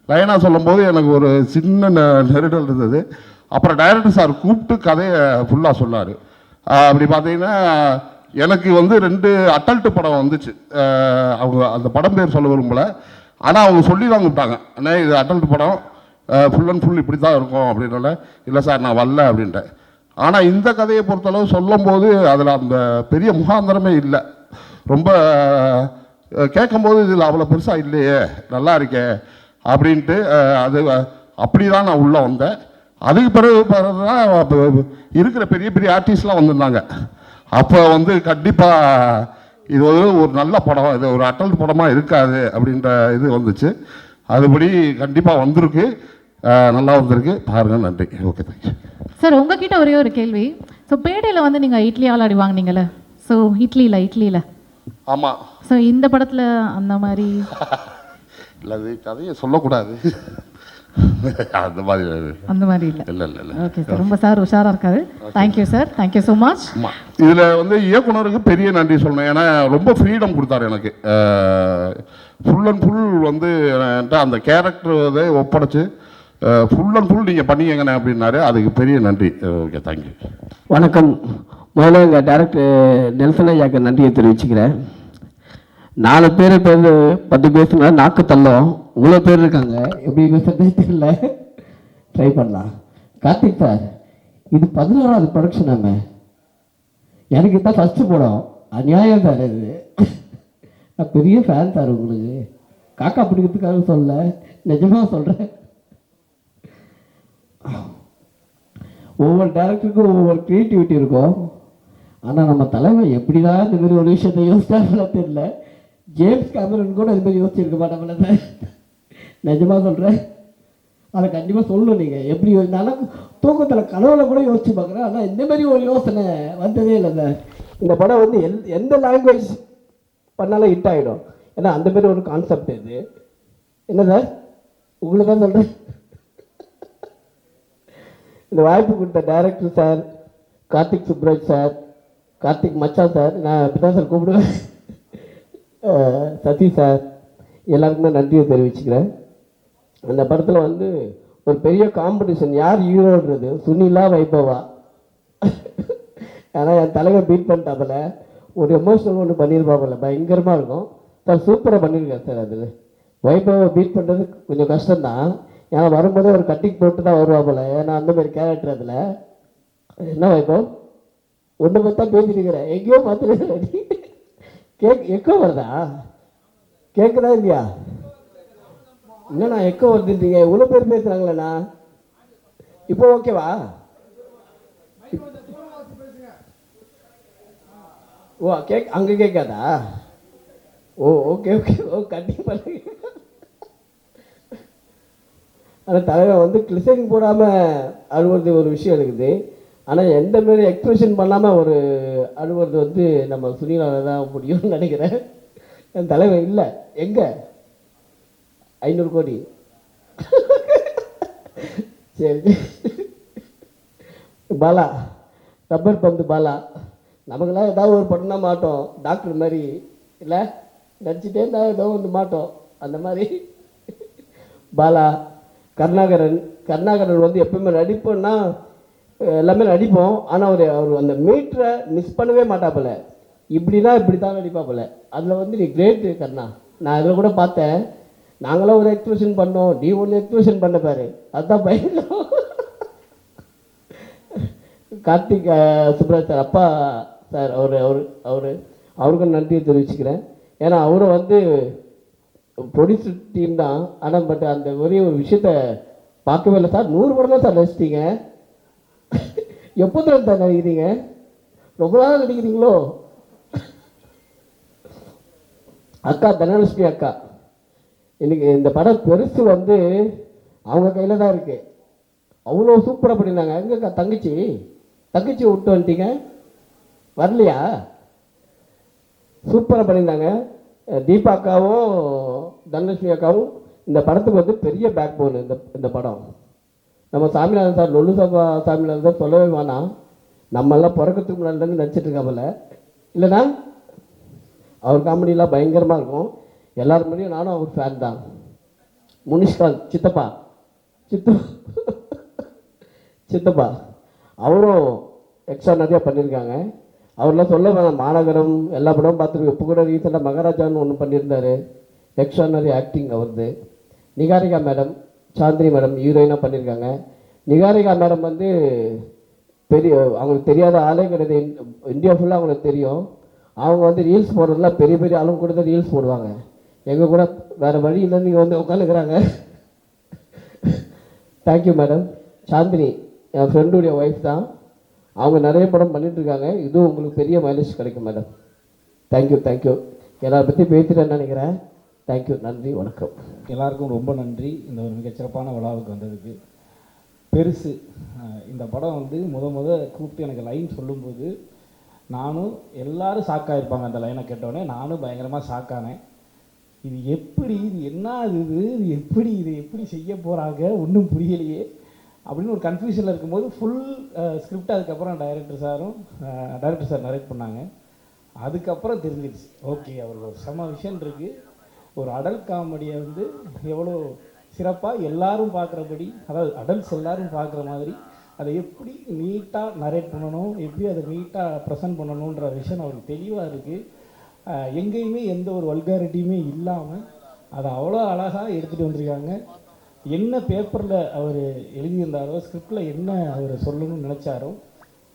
லைனாக சொல்லும்போது எனக்கு ஒரு சின்ன நெருடல் இருந்தது. அப்புறம் டைரக்டர் சார் கூப்பிட்டு கதையை ஃபுல்லாக சொன்னார். அப்படி பார்த்தீங்கன்னா எனக்கு வந்து 2 அட்டல்ட்டு படம் வந்துச்சு. அவங்க அந்த படம் பேர் சொல்ல விரும்பல, ஆனால் அவங்க சொல்லி தான் கூப்பிட்டாங்க, அண்ணே இது அட்டல்ட்டு படம், ஃபுல் அண்ட் ஃபுல் இப்படி தான் இருக்கும் அப்படின்னால, இல்லை சார் நான் வரல அப்படின்ட்டேன். ஆனால் இந்த கதையை பொறுத்தளவு சொல்லும்போது அதில் அந்த பெரிய முகாந்திரமே இல்லை. ரொம்ப கேட்கும்போது இதில் அவ்வளோ பெருசாக இல்லையே, நல்லா இருக்கே அப்படின்ட்டு அது அப்படி தான் நான் உள்ளே வந்தேன். அதுக்கு பிறகு தான் இருக்கிற பெரிய பெரிய ஆர்டிஸ்ட்லாம் வந்திருந்தாங்க. அப்போ வந்து கண்டிப்பாக இது ஒரு நல்ல படம், இது ஒரு அட்டல் படமாக இருக்காது அப்படின்ற இது வந்துச்சு. அதுபடி கண்டிப்பாக வந்திருக்கு, நல்லா வந்திருக்கு, பாருங்கள். நன்றி. Okay, thank you sir. உங்ககிட்ட ஒரே ஒரு கேள்வி. ஸோ பேடையில் வந்து நீங்கள் இட்லி ஆளாடி வாங்கினீங்கல்ல, ஸோ இட்லியில் ஆமாம். ஸோ இந்த படத்தில் அந்த மாதிரி இல்லை, அது கதையை சொல்லக்கூடாது, அந்த மாதிரி இல்லை. இல்லை. ஓகே சார், ரொம்ப சார் உஷாராக இருக்காரு. Thank you sir, thank you so much. ஆமாம், இதில் வந்து இயக்குனருக்கு பெரிய நன்றி சொல்லணும். ஏன்னா ரொம்ப ஃப்ரீடம் கொடுத்தாரு எனக்கு. ஃபுல் அண்ட் ஃபுல் வந்து அந்த கேரக்டர் இதை ஒப்படைச்சு ஃபுல் அண்ட் ஃபுல் நீங்கள் பண்ணிக்கங்கண்ணே அப்படின்னாரு. அதுக்கு பெரிய நன்றி. Okay, thank you. வணக்கம். முதல்ல எங்கள் டேரக்டர் நெல்சன் ஐயாக்கு நன்றியை தெரிவிச்சுக்கிறேன். 4 பேர் 10 பேசுனா நாக்கு தள்ளோம், இவ்வளோ பேர் இருக்காங்க, எப்படி பேசுறதே தெரியல, ட்ரை பண்ணலாம். கார்த்திக் சார், இது 11வது ப்ரொடக்ஷனாங்க, எனக்கு தான் ஃபஸ்ட்டு படம், அநியாயம் சார் இது. நான் பெரிய ஃபேன் சார் உங்களுக்கு, காக்கா பிடிக்கிறதுக்காக சொல்ல, நிஜமாக சொல்கிறேன். ஒவ்வொரு டேரக்டருக்கும் ஒவ்வொரு க்ரியேட்டிவிட்டி இருக்கும். ஆனால் நம்ம தலைவர் எப்படி தான் இந்த மாதிரி ஒரு விஷயத்தை யோசிச்சாங்களோ தெரியல. ஜேம்ஸ் கேமரன் கூட இது மாதிரி யோசிச்சிருக்க மாட்டோம்ல சார், நிஜமாக சொல்கிறேன். அதை கண்டிப்பாக சொல்லணும். நீங்கள் எப்படி இருந்தாலும் தூக்கத்தில் கனவுல கூட யோசிச்சு பார்க்குறேன், ஆனால் இந்த மாதிரி ஒரு யோசனை வந்ததே இல்லை சார். இந்த படம் வந்து எந்த லாங்குவேஜ் பண்ணாலும் ஹிட் ஆகிடும். ஏன்னா அந்த மாதிரி ஒரு கான்செப்ட் இது. என்ன சார், உங்களுக்கு தான் சொல்கிறேன். இந்த வாய்ப்பு கொடுத்த director sir, Karthik Subbaraj sir, Karthik மச்சா சார், நான் அப்படி தான் சார் கூப்பிடுவேன், சதீஷ் சார், எல்லாருக்குமே நன்றியை தெரிவிச்சுக்கிறேன். அந்த படத்தில் வந்து ஒரு பெரிய காம்படிஷன், யார் ஹீரோன்றது, சுனிலா வைபவா. ஏன்னா என் தலைவர் பீட் பண்ணிட்டாப்பில் ஒரு எமோஷனல் ஒன்று பண்ணியிருப்பாப்பில்ல, பயங்கரமாக இருக்கும் சார். சூப்பராக பண்ணியிருக்கேன் சார். அதில் வைபவை பீட் பண்ணுறது கொஞ்சம் கஷ்டம்தான், ஏன்னா வரும்போதே ஒரு கட்டிங் போட்டு தான் வருவாப்பில்ல, ஏன்னா அந்த மாதிரி கேரக்டர். அதில் என்ன வைபவ் ஒன்று பார்த்தா பேசிட்டுக்கிறேன், எங்கேயோ பார்த்துட்டு எக்கோ வருதா, கேட்குதா இல்லையா? என்னண்ணா எக்கோ வருதுன்றீங்க, இவ்வளோ பேர் பேசுகிறாங்களேண்ணா. இப்போ ஓகேவா? ஓ அங்கே கேட்காதா? ஓ ஓகே ஓகே, ஓ கண்டிப்பாக பண்ணுங்க. ஆனால் தலைவர் வந்து கிளிசரிங் போடாமல் அழுவுறது ஒரு விஷயம் இருக்குது. ஆனால் எந்த மாரி எக்ஸ்பிரஷன் பண்ணாமல் ஒரு அழுவுறது வந்து நம்ம சுனிலாவில் தான் முடியும்னு நினைக்கிறேன். என் தலைவர் இல்லை, எங்கே 500 கோடி. சரி, பாலா, ரப்பர் பந்து பாலா, நமக்கெல்லாம் ஏதாவது ஒரு படம்னா மாட்டோம், டாக்டர் மாதிரி இல்லை, நடிச்சுட்டே இருந்தால் ஏதோ ஒன்று மாட்டோம், அந்த மாதிரி. பாலா, கருணாகரன் வந்து எப்பவுமே நடிப்போன்னா எல்லாமே நடிப்போம், ஆனால் அவர் அந்த மீட்டரை மிஸ் பண்ணவே மாட்டாப்பில்ல, இப்படி தான் நடிப்பாப்பில்ல. அதில் வந்து நீ கிரேட்டு கருணா. நான் அதில் கூட பார்த்தேன், நாங்களாம் ஒரு எக்ஸ்பிரஷன் பண்ணோம், நீ ஒன்று எக்ஸ்பிரஷன் பண்ண பாரு, அதுதான் பயங்கரம். கார்த்திக் சுப்ராஜ் சார், அப்பா சார், அவருக்கும் நன்றியை தெரிவிச்சுக்கிறேன். ஏன்னா அவரும் வந்து ப்ரொடியூசர் டீம் தான். ஆனால் பட் அந்த ஒரே ஒரு விஷயத்த பார்க்கவே இல்லை சார். 100 படம் தான் சார் நடிச்சிட்டீங்க. எப்போ தான் சார் நடிக்கிறீங்க? ரொம்ப நாள் நடிக்கிறீங்களோ? அக்கா தனலட்சுமி அக்கா, இன்னைக்கு இந்த படம் பெருசு வந்து அவங்க கையில் தான் இருக்குது. அவ்வளோ சூப்பராக பண்ணியிருந்தாங்க. எங்கக்கா தங்கச்சி விட்டு வந்துட்டீங்க, வரலையா? சூப்பராக பண்ணியிருந்தாங்க. தீபா அக்காவும் தனலட்சுமி அக்காவும் இந்த படத்துக்கு வந்து பெரிய பேக் போன். இந்த படம் நம்ம சாமிநாதன் சார், லொல்லு சபா சாமிநாதன் சார் சொல்லவே வேணாம். நம்மெல்லாம் பிறக்கிறதுக்கு முன்னாடிலேருந்து நடிச்சிட்டு இருக்காமல இல்லைனா அவர் காமெடியெலாம் பயங்கரமாக இருக்கும். எல்லாரும் முன்னாடியும் நானும் அவர் ஃபேன் தான். முனிஷ்காந்த் சித்தப்பா அவரும் எக்ஸ்ட்ரா நிறையா பண்ணியிருக்காங்க. அவர்லாம் சொல்ல வேணாம். மாநகரம் எல்லா படமும் பார்த்துருக்கோம். இப்போ கூட ரீசெண்டாக மகாராஜான்னு ஒன்று பண்ணியிருந்தார். எக்ஸ்ட்ரானரி ஆக்டிங் அவருது. நிகாரிகா மேடம், சாந்தினி மேடம் ஹீரோயினாக பண்ணியிருக்காங்க. நிகாரிகா மேடம் வந்து அவங்களுக்கு தெரியாத ஆளே கிடையாது. இந்தியா ஃபுல்லாக அவங்களுக்கு தெரியும். அவங்க வந்து ரீல்ஸ் போடுறதுலாம் பெரிய பெரிய ஆளுங்க கூட தான் ரீல்ஸ் போடுவாங்க. எங்கள் கூட வேறு வழி இல்லைன்னு நீங்கள் வந்து உட்காந்துக்கிறாங்க. Thank you madam. சாந்தினி என் ஃப்ரெண்டுடைய ஒய்ஃப் தான். அவங்க நிறைய படம் பண்ணிகிட்ருக்காங்க. இதுவும் உங்களுக்கு பெரிய மைலேஜ் கிடைக்கும் மேடம். தேங்க்யூ. எல்லாரை பற்றி பேசிட்டேன்னு நினைக்கிறேன். தேங்க்யூ, நன்றி, வணக்கம். எல்லாருக்கும் ரொம்ப நன்றி இந்த ஒரு மிகச்சிறப்பான விழாவுக்கு வந்ததுக்கு. பெருசு இந்த படம் வந்து முத கூப்பிட்டு எனக்கு லைன் சொல்லும்போது நானும் எல்லோரும் ஷாக்காகிருப்பாங்க. அந்த லைனை கேட்டோடனே நானும் பயங்கரமாக ஷாக்கானேன். இது என்ன இது எப்படி செய்ய போகிறாங்க ஒன்றும் புரியலையே அப்படின்னு ஒரு கன்ஃபியூஷனில் இருக்கும்போது ஃபுல் ஸ்கிரிப்ட் அதுக்கப்புறம் டைரக்டர் சார் நரேட் பண்ணாங்க. அதுக்கப்புறம் தெரிஞ்சிடுச்சு, ஓகே அவருக்கு ஒரு செம விஷயம் இருக்குது. ஒரு அடல்ட் காமெடியை வந்து எவ்வளோ சிறப்பாக எல்லாரும் பார்க்குறபடி, அதாவது அடல்ட்ஸ் எல்லாரும் பார்க்குற மாதிரி அதை எப்படி நீட்டாக நரேட் பண்ணணும், எப்படி அதை நீட்டாக ப்ரெசென்ட் பண்ணணுன்ற விஷயம் அவருக்கு தெளிவாக இருக்குது. எங்கேயுமே எந்த ஒரு வல்காரிட்டியுமே இல்லாமல் அதை அவ்வளோ அழகாக எடுத்துகிட்டு வந்திருக்காங்க. என்ன பேப்பரில் அவர் எழுதியிருந்தாரோ, ஸ்கிரிப்டில் என்ன அவர் சொல்லணும்னு நினச்சாரோ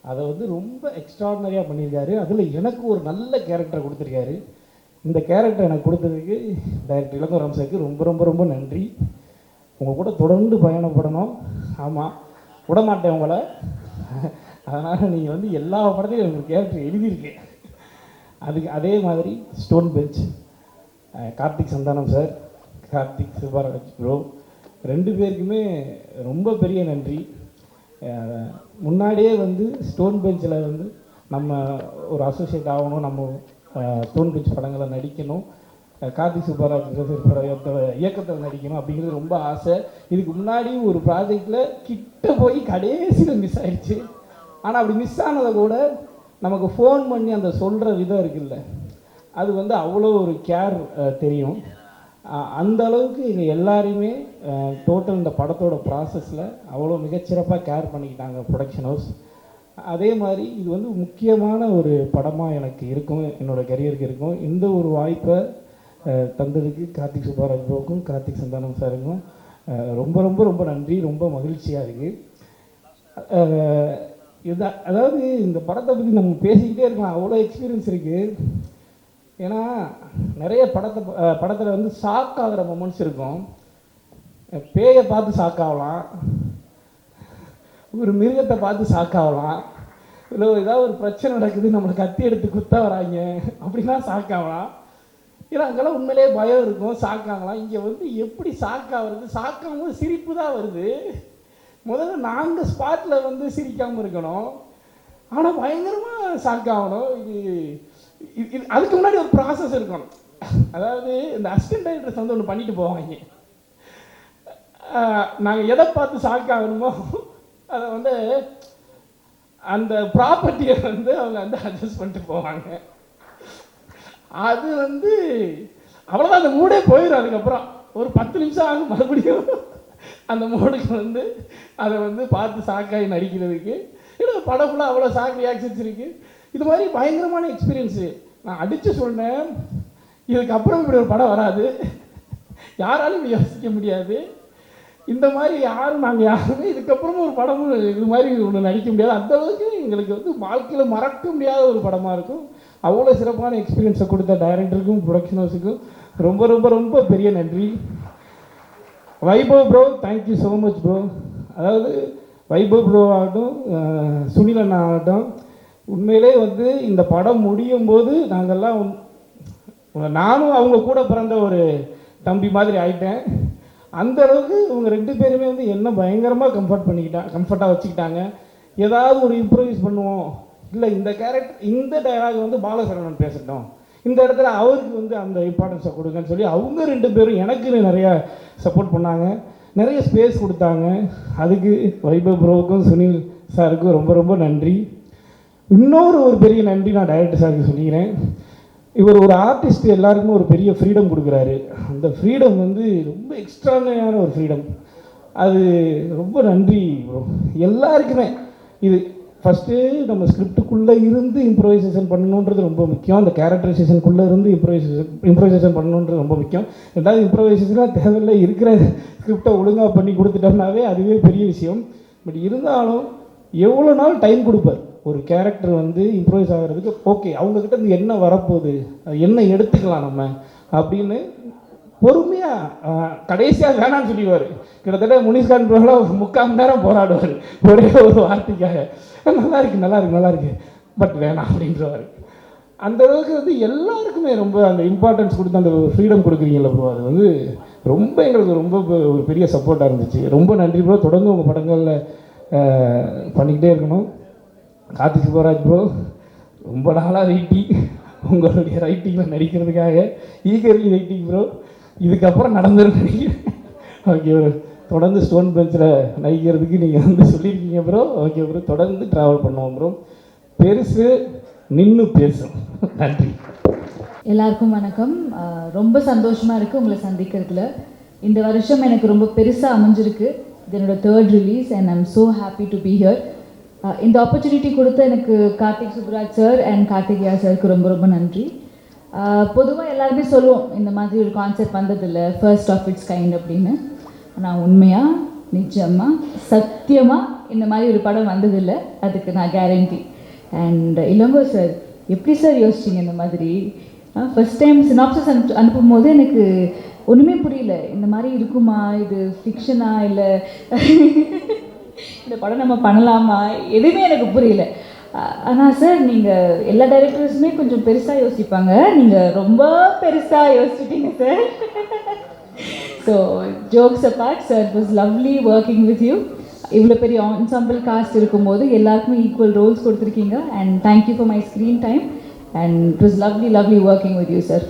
அதை வந்து ரொம்ப எக்ஸ்ட்ராடினரியாக பண்ணியிருக்காரு. அதில் எனக்கு ஒரு நல்ல கேரக்டரை கொடுத்துருக்காரு. இந்த கேரக்டர் எனக்கு கொடுத்ததுக்கு டைரக்டர் இளங்கோராம் சாருக்கு ரொம்ப ரொம்ப ரொம்ப நன்றி. உங்கள் கூட தொடர்ந்து பயணப்படணும். ஆமாம், விடமாட்டேன் உங்களை. அதனால் நீங்கள் வந்து எல்லா படத்தையும் எனக்கு கேரக்டர் எழுதியிருக்கேன். அதுக்கு அதே மாதிரி stone bench Karthik Santhanam sir, Karthik Subbaraj bro, 2 பேருக்குமே ரொம்ப பெரிய நன்றி. முன்னாடியே வந்து ஸ்டோன் பெஞ்சில் வந்து நம்ம ஒரு அசோசியேட் ஆகணும், நம்ம ஸ்டோன் பெஞ்ச் படங்களை நடிக்கணும், கார்த்திக் சுப்பராஜ் இயக்கத்தில் நடிக்கணும் அப்படிங்கிறது ரொம்ப ஆசை. இதுக்கு முன்னாடி ஒரு ப்ராஜெக்டில் கிட்ட போய் கடைசியில் மிஸ் ஆயிடுச்சு. ஆனால் அப்படி மிஸ் ஆனதை கூட நமக்கு ஃபோன் பண்ணி அந்த சொல்கிற விதம் இருக்குல்ல, அது வந்து அவ்வளோ ஒரு கேர் தெரியும். அந்த அளவுக்கு இங்கே எல்லாரையுமே டோட்டல் இந்த படத்தோட ப்ராசஸில் அவ்வளோ மிகச்சிறப்பாக கேர் பண்ணிக்கிட்டாங்க ப்ரொடக்ஷன் ஹவுஸ். அதே மாதிரி இது வந்து முக்கியமான ஒரு படமாக எனக்கு இருக்கும், என்னோடய கரியருக்கு இருக்கும். இந்த ஒரு வாய்ப்பை தந்ததுக்கு கார்த்திக் சுப்பராஜ் ப்ரோக்கும் கார்த்திக் சந்தானம் சாருக்கும் ரொம்ப ரொம்ப ரொம்ப நன்றி. ரொம்ப மகிழ்ச்சியாக இருக்குது. அதாவது இந்த படத்தை பற்றி நம்ம பேசிக்கிட்டே இருக்கலாம், அவ்வளோ எக்ஸ்பீரியன்ஸ் இருக்குது. ஏன்னா நிறைய படத்தில் வந்து ஷாக் ஆகிற மொமெண்ட்ஸ் இருக்கும். பேயை பார்த்து ஷாக் ஆகலாம், ஒரு மிருகத்தை பார்த்து ஷாக் ஆகலாம், இல்லை ஏதாவது ஒரு பிரச்சனை நடக்குது நம்மளை கத்தி எடுத்து குத்த வராங்க அப்படின்னா ஷாக் ஆகலாம். ஏன்னா அங்கெல்லாம் உண்மையிலே பயம் இருக்கும், ஷாக் ஆகலாம். இங்கே வந்து எப்படி ஷாக் ஆகுறது, ஷாக் ஆகும்போது சிரிப்பு தான் வருது. முதல்ல நாங்கள் ஸ்பாட்டில் வந்து சிரிக்காமல் இருக்கணும், ஆனால் பயங்கரமாக ஷாக் ஆகணும். இது அதுக்கு முன்னாடி ஒரு ப்ராசஸ் இருக்கணும். அதாவது இந்த அசிஸ்டன்ட் டைரக்டர்ஸ் வந்து ஒன்று பண்ணிட்டு போவாங்க. நாங்கள் எதை பார்த்து ஷாக் ஆகணுமோ அதை வந்து அந்த ப்ராப்பர்ட்டியை வந்து அவங்க வந்து அட்ஜஸ்ட் பண்ணிட்டு போவாங்க. அது வந்து அவ்வளோதான், அந்த மூடே போயிடும். அதுக்கப்புறம் ஒரு 10 நிமிஷம் ஆகும் மறுபடியும் அந்த மூடுக்கு வந்து அதை வந்து பார்த்து ஷாக்காகி நடிக்கிறதுக்கு. இல்லை படம் ஃபுல்லாக அவ்வளோ ஷாக் ரியாக்ஷன்ஸ் இருக்குது. இது மாதிரி பயங்கரமான எக்ஸ்பீரியன்ஸு. நான் அடித்து சொன்னேன், இதுக்கப்புறம் இப்படி ஒரு படம் வராது, யாராலும் இப்படி யோசிக்க முடியாது. இந்த மாதிரி நாங்கள் யாருமே இதுக்கப்புறமும் ஒரு படமும் இது மாதிரி ஒன்று நடிக்க முடியாது. அந்தளவுக்கு எங்களுக்கு வந்து வாழ்க்கையில் மறக்க முடியாத ஒரு படமாக இருக்கும். அவ்வளோ சிறப்பான எக்ஸ்பீரியன்ஸை கொடுத்த டைரக்டருக்கும் ப்ரொடக்ஷன் ஹவுஸுக்கும் ரொம்ப ரொம்ப ரொம்ப பெரிய நன்றி. Vaibhav bro, thank you so much bro. அதாவது வைபவ் ப்ரோ ஆகட்டும், சுனில் அண்ணா ஆகட்டும், உண்மையிலே வந்து இந்த படம் முடியும் போது நாங்கள்லாம் நானும் அவங்க கூட பிறந்த ஒரு தம்பி மாதிரி ஆகிட்டேன். அந்த அளவுக்கு இவங்க 2 பேருமே வந்து என்ன பயங்கரமாக கம்ஃபர்ட்டாக வச்சுக்கிட்டாங்க. ஏதாவது ஒரு இம்ப்ரூவைஸ் பண்ணுவோம், இல்லை இந்த கேரக்டர் இந்த டைலாக் வந்து பாலசரவணன் பேசட்டும், இந்த இடத்துல அவருக்கு வந்து அந்த இம்பார்ட்டன்ஸை கொடுங்கன்னு சொல்லி அவங்க 2 பேரும் எனக்கு நிறையா சப்போர்ட் பண்ணாங்க, நிறைய ஸ்பேஸ் கொடுத்தாங்க. அதுக்கு வைபவ் ப்ரோவுக்கும் சுனில் சாருக்கும் ரொம்ப ரொம்ப நன்றி. இன்னொரு பெரிய நன்றி நான் டைரக்டர் சாருக்கு சொல்லிக்கிறேன். இவர் ஒரு ஆர்டிஸ்ட், எல்லாருக்குமே ஒரு பெரிய ஃப்ரீடம் கொடுக்குறாரு. அந்த ஃப்ரீடம் வந்து ரொம்ப எக்ஸ்ட்ரானரியான ஒரு ஃப்ரீடம். அது ரொம்ப நன்றி ப்ரோ எல்லாருக்குமே. இது ஃபஸ்ட்டு நம்ம ஸ்கிரிப்டுக்குள்ளே இருந்து இம்ப்ரோவைசேஷன் பண்ணணுன்றது ரொம்ப முக்கியம். அந்த கேரக்டரைசேஷனுக்குள்ளே இருந்து இம்ப்ரோவைசேஷன் பண்ணணுன்றது ரொம்ப முக்கியம். ரெண்டாவது இம்ப்ரோவைசேஷனாக தேவையில்லை, இருக்கிற ஸ்கிரிப்டை ஒழுங்காக பண்ணி கொடுத்துட்டோம்னாவே அதுவே பெரிய விஷயம். பட் இருந்தாலும் எவ்வளோ நாள் டைம் கொடுப்பார் ஒரு கேரக்டர் வந்து இம்ப்ரோவைஸ் ஆகிறதுக்கு. ஓகே, அவங்கக்கிட்ட இருந்து என்ன வரப்போகுது, என்ன எடுத்துக்கலாம் நம்ம அப்படின்னு பொறுமையாக கடைசியாக வேணான்னு சொல்லிடுவார். கிட்டத்தட்ட முனிஷ்கான் ப்ரோலாம் 3/4 மணி நேரம் போராடுவார் ஒரே ஒரு வார்த்தைக்காக. நல்லா இருக்கு பட் வேணாம் அப்படின்றவார். அந்த அளவுக்கு வந்து எல்லாருக்குமே ரொம்ப அந்த இம்பார்ட்டன்ஸ் கொடுத்து அந்த ஃப்ரீடம் கொடுக்குறீங்களா ப்ரோ, அது வந்து ரொம்ப எங்களுக்கு ரொம்ப ஒரு பெரிய சப்போர்ட்டாக இருந்துச்சு. ரொம்ப நன்றி ப்ரோ. தொடர்ந்து உங்கள் படங்களில் பண்ணிக்கிட்டே இருக்கணும். கார்த்திக் சுப்பராஜ் ப்ரோ, ரொம்ப நாளாக வெயிட்டிங் உங்களுடைய ரைட்டிங்கில் நடிக்கிறதுக்காக, ஈகர்லி வெயிட்டிங் ப்ரோ. இதுக்கப்புறம் நடந்துரும் நினைக்கிறேன். ஓகே ப்ரோ, தொடர்ந்து ஸ்டோன் பெஞ்சில் நடிக்கிறதுக்கு நீங்கள் வந்து சொல்லியிருக்கீங்க ப்ரோ. ஓகே ப்ரோ, தொடர்ந்து ட்ராவல் பண்ணுவோம் ப்ரோ. பெருசு நின்று பேசும். நன்றி. எல்லாருக்கும் வணக்கம். ரொம்ப சந்தோஷமாக இருக்குது உங்களை சந்திக்கிறதுல. இந்த வருஷம் எனக்கு ரொம்ப பெருசாக அமைஞ்சிருக்கு. இது என்னோட 3rd release and I'm so happy to be here. இந்த ஆப்பர்ச்சுனிட்டி கொடுத்த எனக்கு கார்த்திக் சுப்ராஜ் சார் அண்ட் கார்த்திகேயா சாருக்கு ரொம்ப ரொம்ப நன்றி. பொதுவாக எல்லாருமே சொல்லுவோம் இந்த மாதிரி ஒரு கான்செப்ட் வந்ததில்லை, ஃபர்ஸ்ட் ஆஃப் இட்ஸ் கைண்ட் அப்படின்னு. ஆனால் உண்மையாக நிஜமாக சத்தியமாக இந்த மாதிரி ஒரு படம் வந்ததில்லை, அதுக்கு நான் கேரண்டி. அண்ட் இளங்கோ சார், எப்படி சார் யோசிச்சிங்க இந்த மாதிரி? ஃபஸ்ட் டைம் சினாப்சிஸ் அனுப்பும் போது எனக்கு ஒன்றுமே புரியல. இந்த மாதிரி இருக்குமா, இது ஃபிக்ஷனா, இல்லை இந்த படம் நம்ம பண்ணலாமா, எதுவுமே எனக்கு புரியல. ஆனால் சார், நீங்கள் எல்லா டைரக்டர்ஸுமே கொஞ்சம் பெருசாக யோசிப்பாங்க, நீங்கள் ரொம்ப பெருசாக யோசிச்சிட்டீங்க sir. So jokes apart sir, it was lovely working with you. இவ்வளோ பெரிய ஆன்சாம்பிள் காஸ்ட் இருக்கும்போது எல்லாருக்குமே ஈக்குவல் ரோல்ஸ் கொடுத்துருக்கீங்க. And thank you for my screen time and it was lovely working with you sir.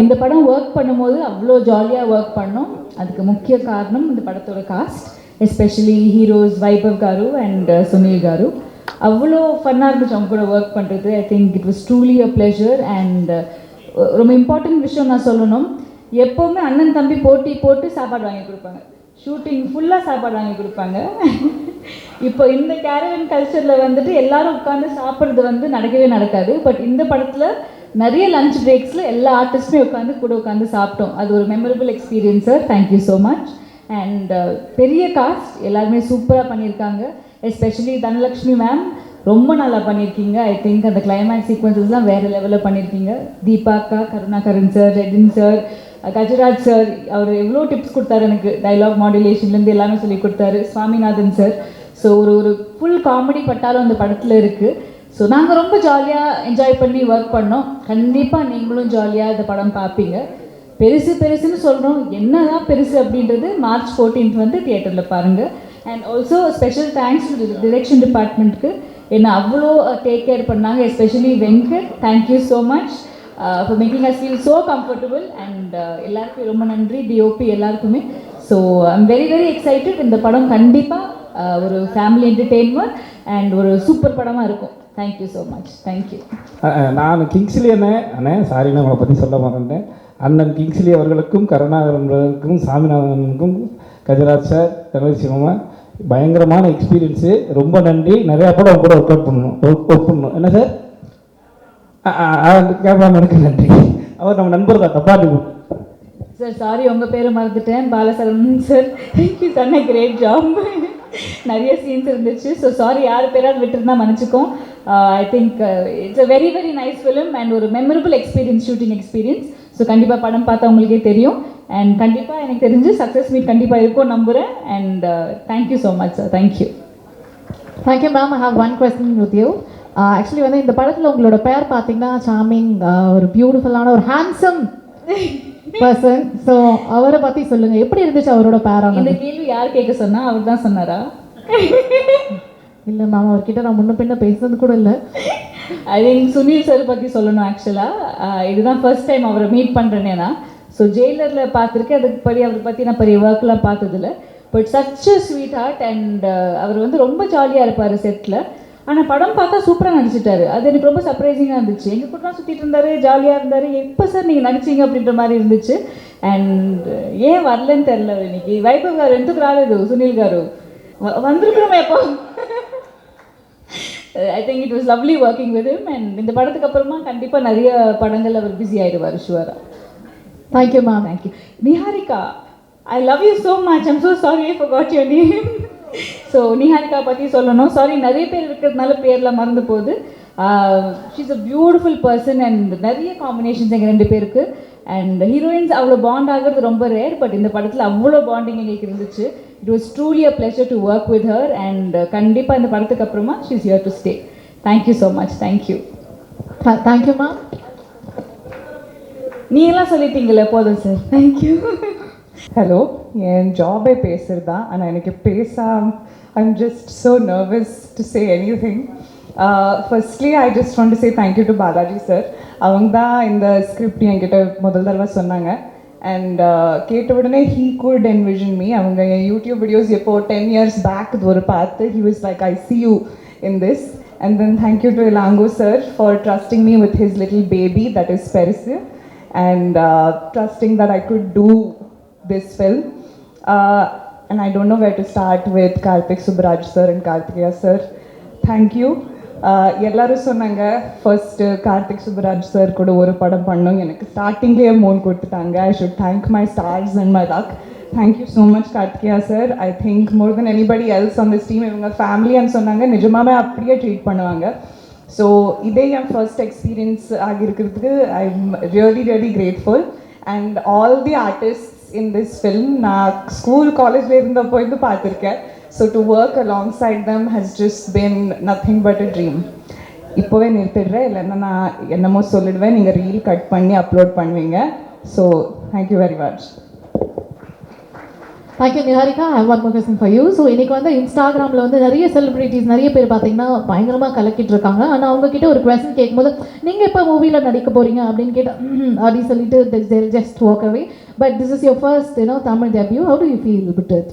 இந்த படம் ஒர்க் பண்ணும்போது அவ்வளோ ஜாலியாக ஒர்க் பண்ணோம். அதுக்கு முக்கிய காரணம் இந்த படத்தோட cost, especially heroes Vaibhav car and Sunil car. அவ்வளோ ஃபன்னாக இருந்துச்சு அவங்க கூட ஒர்க் பண்ணுறது. ஐ think it was truly a pleasure. And ரொம்ப இம்பார்ட்டன்ட் விஷயம் நான் சொல்லணும், எப்போவுமே அண்ணன் தம்பி போட்டி போட்டு சாப்பாடு வாங்கி கொடுப்பாங்க, ஷூட்டிங் ஃபுல்லாக சாப்பாடு வாங்கி கொடுப்பாங்க. இப்போ இந்த கேரவன் கல்ச்சரில் வந்துட்டு எல்லாரும் உட்காந்து சாப்பிட்றது வந்து நடக்கவே நடக்காது. பட் இந்த படத்தில் நிறைய லஞ்ச் பிரேக்ஸில் எல்லா ஆர்டிஸ்ட்டுமே கூட உட்காந்து சாப்பிட்டோம். அது ஒரு memorable experience sir. Thank you so much. And பெரிய காஸ்ட், எல்லாருமே சூப்பராக பண்ணியிருக்காங்க. எஸ்பெஷலி தனலக்ஷ்மி மேம் ரொம்ப நல்லா பண்ணியிருக்கீங்க. ஐ திங்க் அந்த கிளைமேக்ஸ் சீக்வன்சஸ்லாம் வேறு லெவலில் பண்ணியிருக்கீங்க. தீபாக்கா, Karunakaran sir, Redin sir, Gajaraj sir, அவர் எவ்வளோ டிப்ஸ் கொடுத்தாரு எனக்கு, டைலாக் மாடுலேஷன்லேருந்து எல்லாமே சொல்லி கொடுத்தாரு. சுவாமிநாதன் சார். ஸோ ஒரு ஃபுல் காமெடி பட்டாலும் அந்த படத்தில் இருக்குது. ஸோ நாங்கள் ரொம்ப ஜாலியாக என்ஜாய் பண்ணி ஒர்க் பண்ணோம். கண்டிப்பாக நீங்களும் ஜாலியாக இந்த படம் பார்ப்பீங்க. பெருசுன்னு சொல்கிறோம், என்ன தான் பெருசு அப்படின்றது March 14th வந்து தியேட்டரில் பாருங்கள். And also special thanks to direction டிபார்ட்மெண்ட்டுக்கு, என்னை அவ்வளோ டேக் கேர் பண்ணாங்க. Especially Venkat, thank you so much for making as feel so comfortable. And எல்லாருக்கும் ரொம்ப நன்றி, டிஓபி எல்லாருக்குமே. So I'm very excited. இந்த படம் கண்டிப்பாக ஒரு ஃபேமிலி என்டர்டெயின்மெண்ட் அண்ட் ஒரு சூப்பர் படமாக இருக்கும். Thank you so much. தேங்க்யூ. நான் கிங்ஸ்லி அண்ணே சாரி, நான் உங்களை பற்றி சொல்ல மாட்டேன். அண்ணன் கிங்ஸ்லி அவர்களுக்கும், கருணாகரன் அவர்களுக்கும், சாமிநாதனுக்கும், கஜராஜ் சார், தனலட்சுமி பயங்கரமான எக்ஸ்பீரியன்ஸு. ரொம்ப நன்றி. நிறையா படம் கூட ஒர்க் பண்ணணும். என்ன சார்? கேமராமேனுக்கு நன்றி. அவர் நம்ம நண்பர் தான், தப்பாட்டி சார். சாரி, உங்கள் பேரை மறந்துட்டேன். பாலசரவணன் சார், தேங்க்யூ, தன்னை கிரேட் ஜாப். நிறைய சீன்ஸ் இருந்துச்சு. ஸோ சாரி, யார் பேராவது விட்டுருந்தா மன்னிச்சிக்கோம். I think it's a very nice film and ஒரு memorable experience, shooting experience. So கண்டிப்பாக படம் பார்த்தா உங்களுக்கே தெரியும். அண்ட் கண்டிப்பாக எனக்கு தெரிஞ்சு சக்ஸஸ் மீட் கண்டிப்பாக இருக்கும் நம்புகிறேன். And thank you so much sir. Thank you. Thank you ma'am. I have one question with you. Actually வந்து இந்த படத்தில் உங்களோட பேர் பார்த்தீங்கன்னா சார்மிங், ஒரு பியூட்டிஃபுல்லான ஒரு ஹேண்ட்ஸம் பர்சன். ஸோ அவரை பற்றி சொல்லுங்கள், எப்படி இருந்துச்சு அவரோட பேரான? இந்த கேள்வி யார் கேட்க சொன்னா? அவர் தான் சொன்னாரா? இல்லை மேம், அவர்கிட்ட நான் முன்ன பின்ன பேசுறது கூட இல்லை. ஐ திங்க் சுனில் சார் பற்றி சொல்லணும். ஆக்சுவலாக இதுதான் ஃபர்ஸ்ட் டைம் அவரை மீட் பண்ணுறேனேனா. ஸோ ஜெயிலரில் பார்த்துருக்கேன், அதுக்கு படி அவரை பற்றி நான் பெரிய ஒர்க்லாம் பார்த்ததில்ல. But such a sweet heart. And அவர் வந்து ரொம்ப ஜாலியாக இருப்பார் செட்டில். ஆனால் படம் பார்த்தா சூப்பராக நடிச்சிட்டாரு. அது எனக்கு ரொம்ப சர்ப்ரைசிங்காக இருந்துச்சு. எங்கள் கூட தான் சுற்றிட்டு இருந்தார், ஜாலியாக இருந்தார். எப்போ சார் நீங்கள் நடிச்சிங்க அப்படின்ற மாதிரி இருந்துச்சு. அண்ட் ஏன் வரலன்னு தெரில இன்னைக்கு. வைபவ் గారు ఎందుకు రాలేదు? సునీల్ గారు வந்திருக்கிறோமே எப்போ. I think it was lovely working with him. And இந்த படத்துக்கு அப்புறமா கண்டிப்பாக நிறைய படங்கள் அவர் பிஸி ஆகிடுவார் ஷுவராக. Thank you ma'am. Thank you. Niharika, I love you so much. I'm so sorry I forgot your name. So Niharika பற்றி சொல்லணும். சாரி, நிறைய பேர் இருக்கிறதுனால பேர்லாம் மறந்து போகுது. She's a beautiful person. And நிறைய காம்பினேஷன்ஸ் எங்கள் 2 பேருக்கு. அண்ட் ஹீரோயின்ஸ் அவ்வளோ பாண்ட் ஆகிறது ரொம்ப ரேர். பட் இந்த படத்தில் அவ்வளோ பாண்டிங் எங்களுக்கு இருந்துச்சு. It was truly a pleasure to work with her. And கண்டிப்பாக இந்த படத்துக்கு அப்புறமா she is here to stay. Thank you so much. Thank you. Thank you ma'am. நீங்களாம் சொல்லிட்டீங்களே, போதும் சார். தேங்க்யூ. ஹலோ, என் ஜாபே பேசுகிறது தான். ஆனால் எனக்கு I'm just so nervous to say any thing. Firstly I just want to say thank you to Balaji sir. அவங்க தான் இந்த ஸ்கிரிப்ட் என்கிட்ட முதல் தடவை சொன்னாங்க. அண்ட் கேட்ட உடனே ஹீ குட் என்விஷன் மீ. அவங்க என் யூடியூப் வீடியோஸ் எப்போ 10 years பேக் இது ஒரு பார்த்து he was like, I see you in this. And then thank you to Ilango sir for trusting me with his little baby that is பெருசு. And trusting that I could do this film. And I don't know where to start with Karthik Subbaraj sir and Karthikeya sir. Thank you. எல்லாரும் சொன்னாங்க first Karthik Subbaraj sir கூட ஒரு படம் பண்ணோம். எனக்கு ஸ்டார்டிங்லேயே மோன் கொடுத்துட்டாங்க. I should thank my stars and my luck. Thank you so much Karthikeya sir. I think more then anybody else on this team. இவங்க ஃபேமிலின்னு சொன்னாங்க, நிஜமாவே அப்படியே ட்ரீட் பண்ணுவாங்க. ஸோ இதே என் ஃபர்ஸ்ட் எக்ஸ்பீரியன்ஸ் ஆகியிருக்கிறதுக்கு I am really grateful. And all the artists in this film நான் ஸ்கூல் காலேஜில் இருந்தப்போ இது பார்த்துருக்கேன். So to work alongside them has just been nothing but a dream. இப்போவே நிறுத்திடுறேன், இல்லைன்னா நான் என்னமோ சொல்லிடுவேன், நீங்கள் ரீல் கட் பண்ணி அப்லோட் பண்ணுவீங்க. So thank you very much. Thank you Niharika. I have one more question for you. So இன்றைக்கி வந்து இன்ஸ்டாகிராமில் வந்து நிறைய செலிப்ரிட்டிஸ் நிறைய பேர் பார்த்தீங்கன்னா பயங்கரமாக கலக்கிட்டு இருக்காங்க. ஆனால் அவங்கக்கிட்ட ஒரு கொஸ்டின் கேட்கும்போது நீங்கள் எப்போ மூவியில் நடிக்க போகிறீங்க அப்படின்னு கேட்டால் அப்படின்னு சொல்லிட்டு just walk away. But this is your first Tamil debut. How to you feel with it?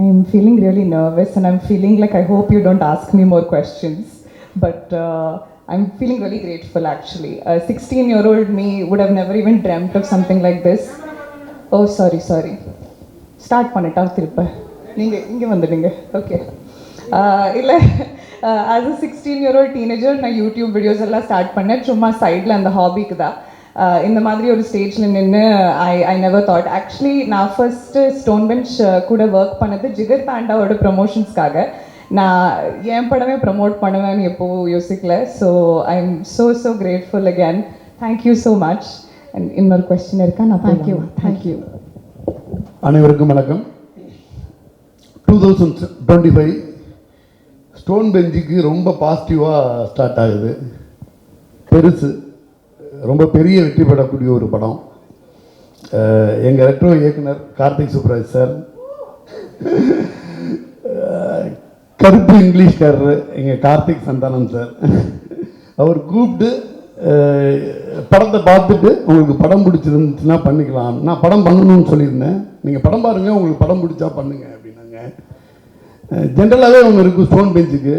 I am feeling really nervous and I'm feeling like I hope you don't ask me more questions. But I'm feeling really grateful actually. A 16-year-old me would have never even dreamt of something like this. Oh, sorry. Start பண்ணிட்டா திருப்ப நீங்கள் இங்கே வந்துடுங்க. Okay, இல்லை, as a 16-year-old teenager நான் YouTube videos எல்லாம் start பண்ணேன். சும்மா சைடில் அந்த ஹாபிக்கு தான். இந்த மாதிரி ஒரு ஸ்டேஜில் நின்று ஐ நெவர் தாட். ஆக்சுவலி நான் ஃபர்ஸ்ட்டு ஸ்டோன் பெஞ்ச் கூட ஒர்க் பண்ணது ஜிகர் பாண்டாவோட ப்ரமோஷன்ஸ்க்காக. நான் என் படமே ப்ரமோட் பண்ணுவேன்னு எப்போவும் யோசிக்கல. So I am so grateful again. Thank you so much. And இன்னொரு கொஸ்டின் இருக்கா? நான் தேங்க்யூ. அனைவருக்கும் வணக்கம். 2025 ஸ்டோன் பெஞ்சுக்கு ரொம்ப பாசிட்டிவாக ஸ்டார்ட் ஆகுது. பெருசு ரொம்ப பெரிய வெற்றி பெறக்கூடிய ஒரு படம். எங்கள் ரெட்ரோ இயக்குனர் கார்த்திக் சுப்ராஜ் சார், கருப்பு இங்கிலீஷ்காரர் எங்கள் கார்த்திக் சந்தானம் சார், அவர் கூப்பிட்டு படத்தை பார்த்துட்டு உங்களுக்கு படம் பிடிச்சிருந்துச்சுன்னா பண்ணிக்கலாம், நான் படம் பண்ணணும்னு சொல்லியிருந்தேன், நீங்கள் படம் பாருங்கள், உங்களுக்கு படம் பிடிச்சா பண்ணுங்க அப்படின்னாங்க. ஜென்ரலாகவே அவங்க இருக்கும் ஸ்டோன் பெஞ்சுக்கு.